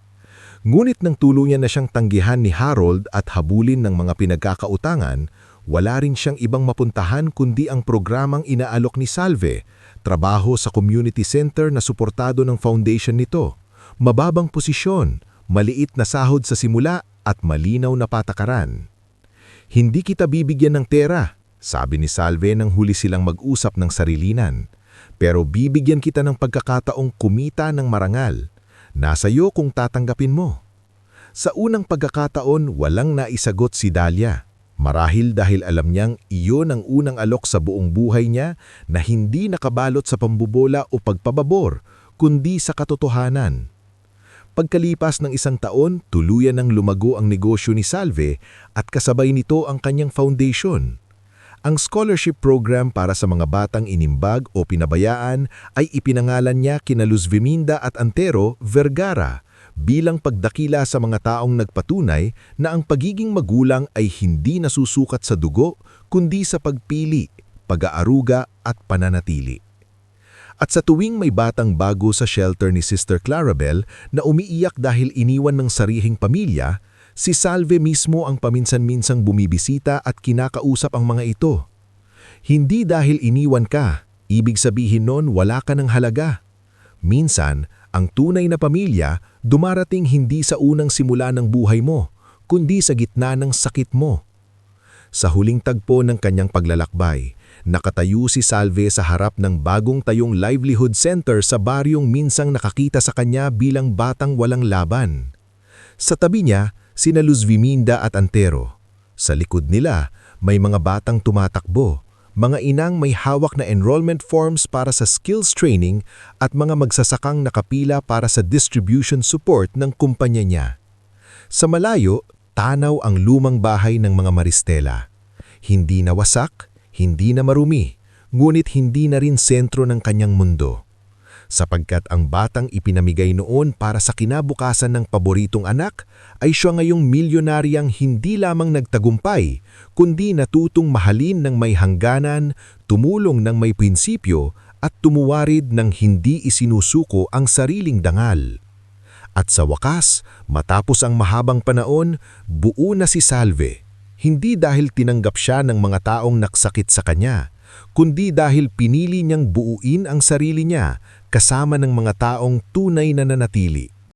Ngunit nang tuluyan na siyang tanggihan ni Harold at habulin ng mga pinagkakautangan, wala rin siyang ibang mapuntahan kundi ang programang inaalok ni Salve, trabaho sa community center na suportado ng foundation nito, mababang posisyon, maliit na sahod sa simula at malinaw na patakaran. Hindi kita bibigyan ng tera, sabi ni Salve nang huli silang mag-usap ng sarilinan, pero bibigyan kita ng pagkakataong kumita ng marangal. Nasa iyo kung tatanggapin mo. Sa unang pagkakataon, walang naisagot si Dalia. Marahil dahil alam niyang iyon ang unang alok sa buong buhay niya na hindi nakabalot sa pambubola o pagpababor, kundi sa katotohanan. Pagkalipas ng 1 taon, tuluyan ng lumago ang negosyo ni Salve at kasabay nito ang kanyang foundation. Ang scholarship program para sa mga batang inimbag o pinabayaan ay ipinangalan niya kina Luz Viminda at Antero Vergara bilang pagdakila sa mga taong nagpatunay na ang pagiging magulang ay hindi nasusukat sa dugo kundi sa pagpili, pag-aaruga at pananatili. At sa tuwing may batang bago sa shelter ni Sister Clarabel na umiiyak dahil iniwan ng sarihing pamilya, si Salve mismo ang paminsan-minsang bumibisita at kinakausap ang mga ito. Hindi dahil iniwan ka, ibig sabihin nun wala ka ng halaga. Minsan, ang tunay na pamilya dumarating hindi sa unang simula ng buhay mo, kundi sa gitna ng sakit mo. Sa huling tagpo ng kanyang paglalakbay, nakatayo si Salve sa harap ng bagong tayong livelihood center sa baryong minsang nakakita sa kanya bilang batang walang laban. Sa tabi niya, sina Luz Viminda at Antero. Sa likod nila, may mga batang tumatakbo, mga inang may hawak na enrollment forms para sa skills training at mga magsasakang nakapila para sa distribution support ng kumpanya niya. Sa malayo, tanaw ang lumang bahay ng mga Maristela. Hindi na wasak, hindi na marumi, ngunit hindi na rin sentro ng kanyang mundo. Sapagkat ang batang ipinamigay noon para sa kinabukasan ng paboritong anak ay siya ngayong milyonaryang hindi lamang nagtagumpay, kundi natutong mahalin ng may hangganan, tumulong ng may prinsipyo at tumuwarid ng hindi isinusuko ang sariling dangal. At sa wakas, matapos ang mahabang panahon, buo na si Salve. Hindi dahil tinanggap siya ng mga taong naksakit sa kanya, kundi dahil pinili niyang buuin ang sarili niya kasama ng mga taong tunay na nanatili.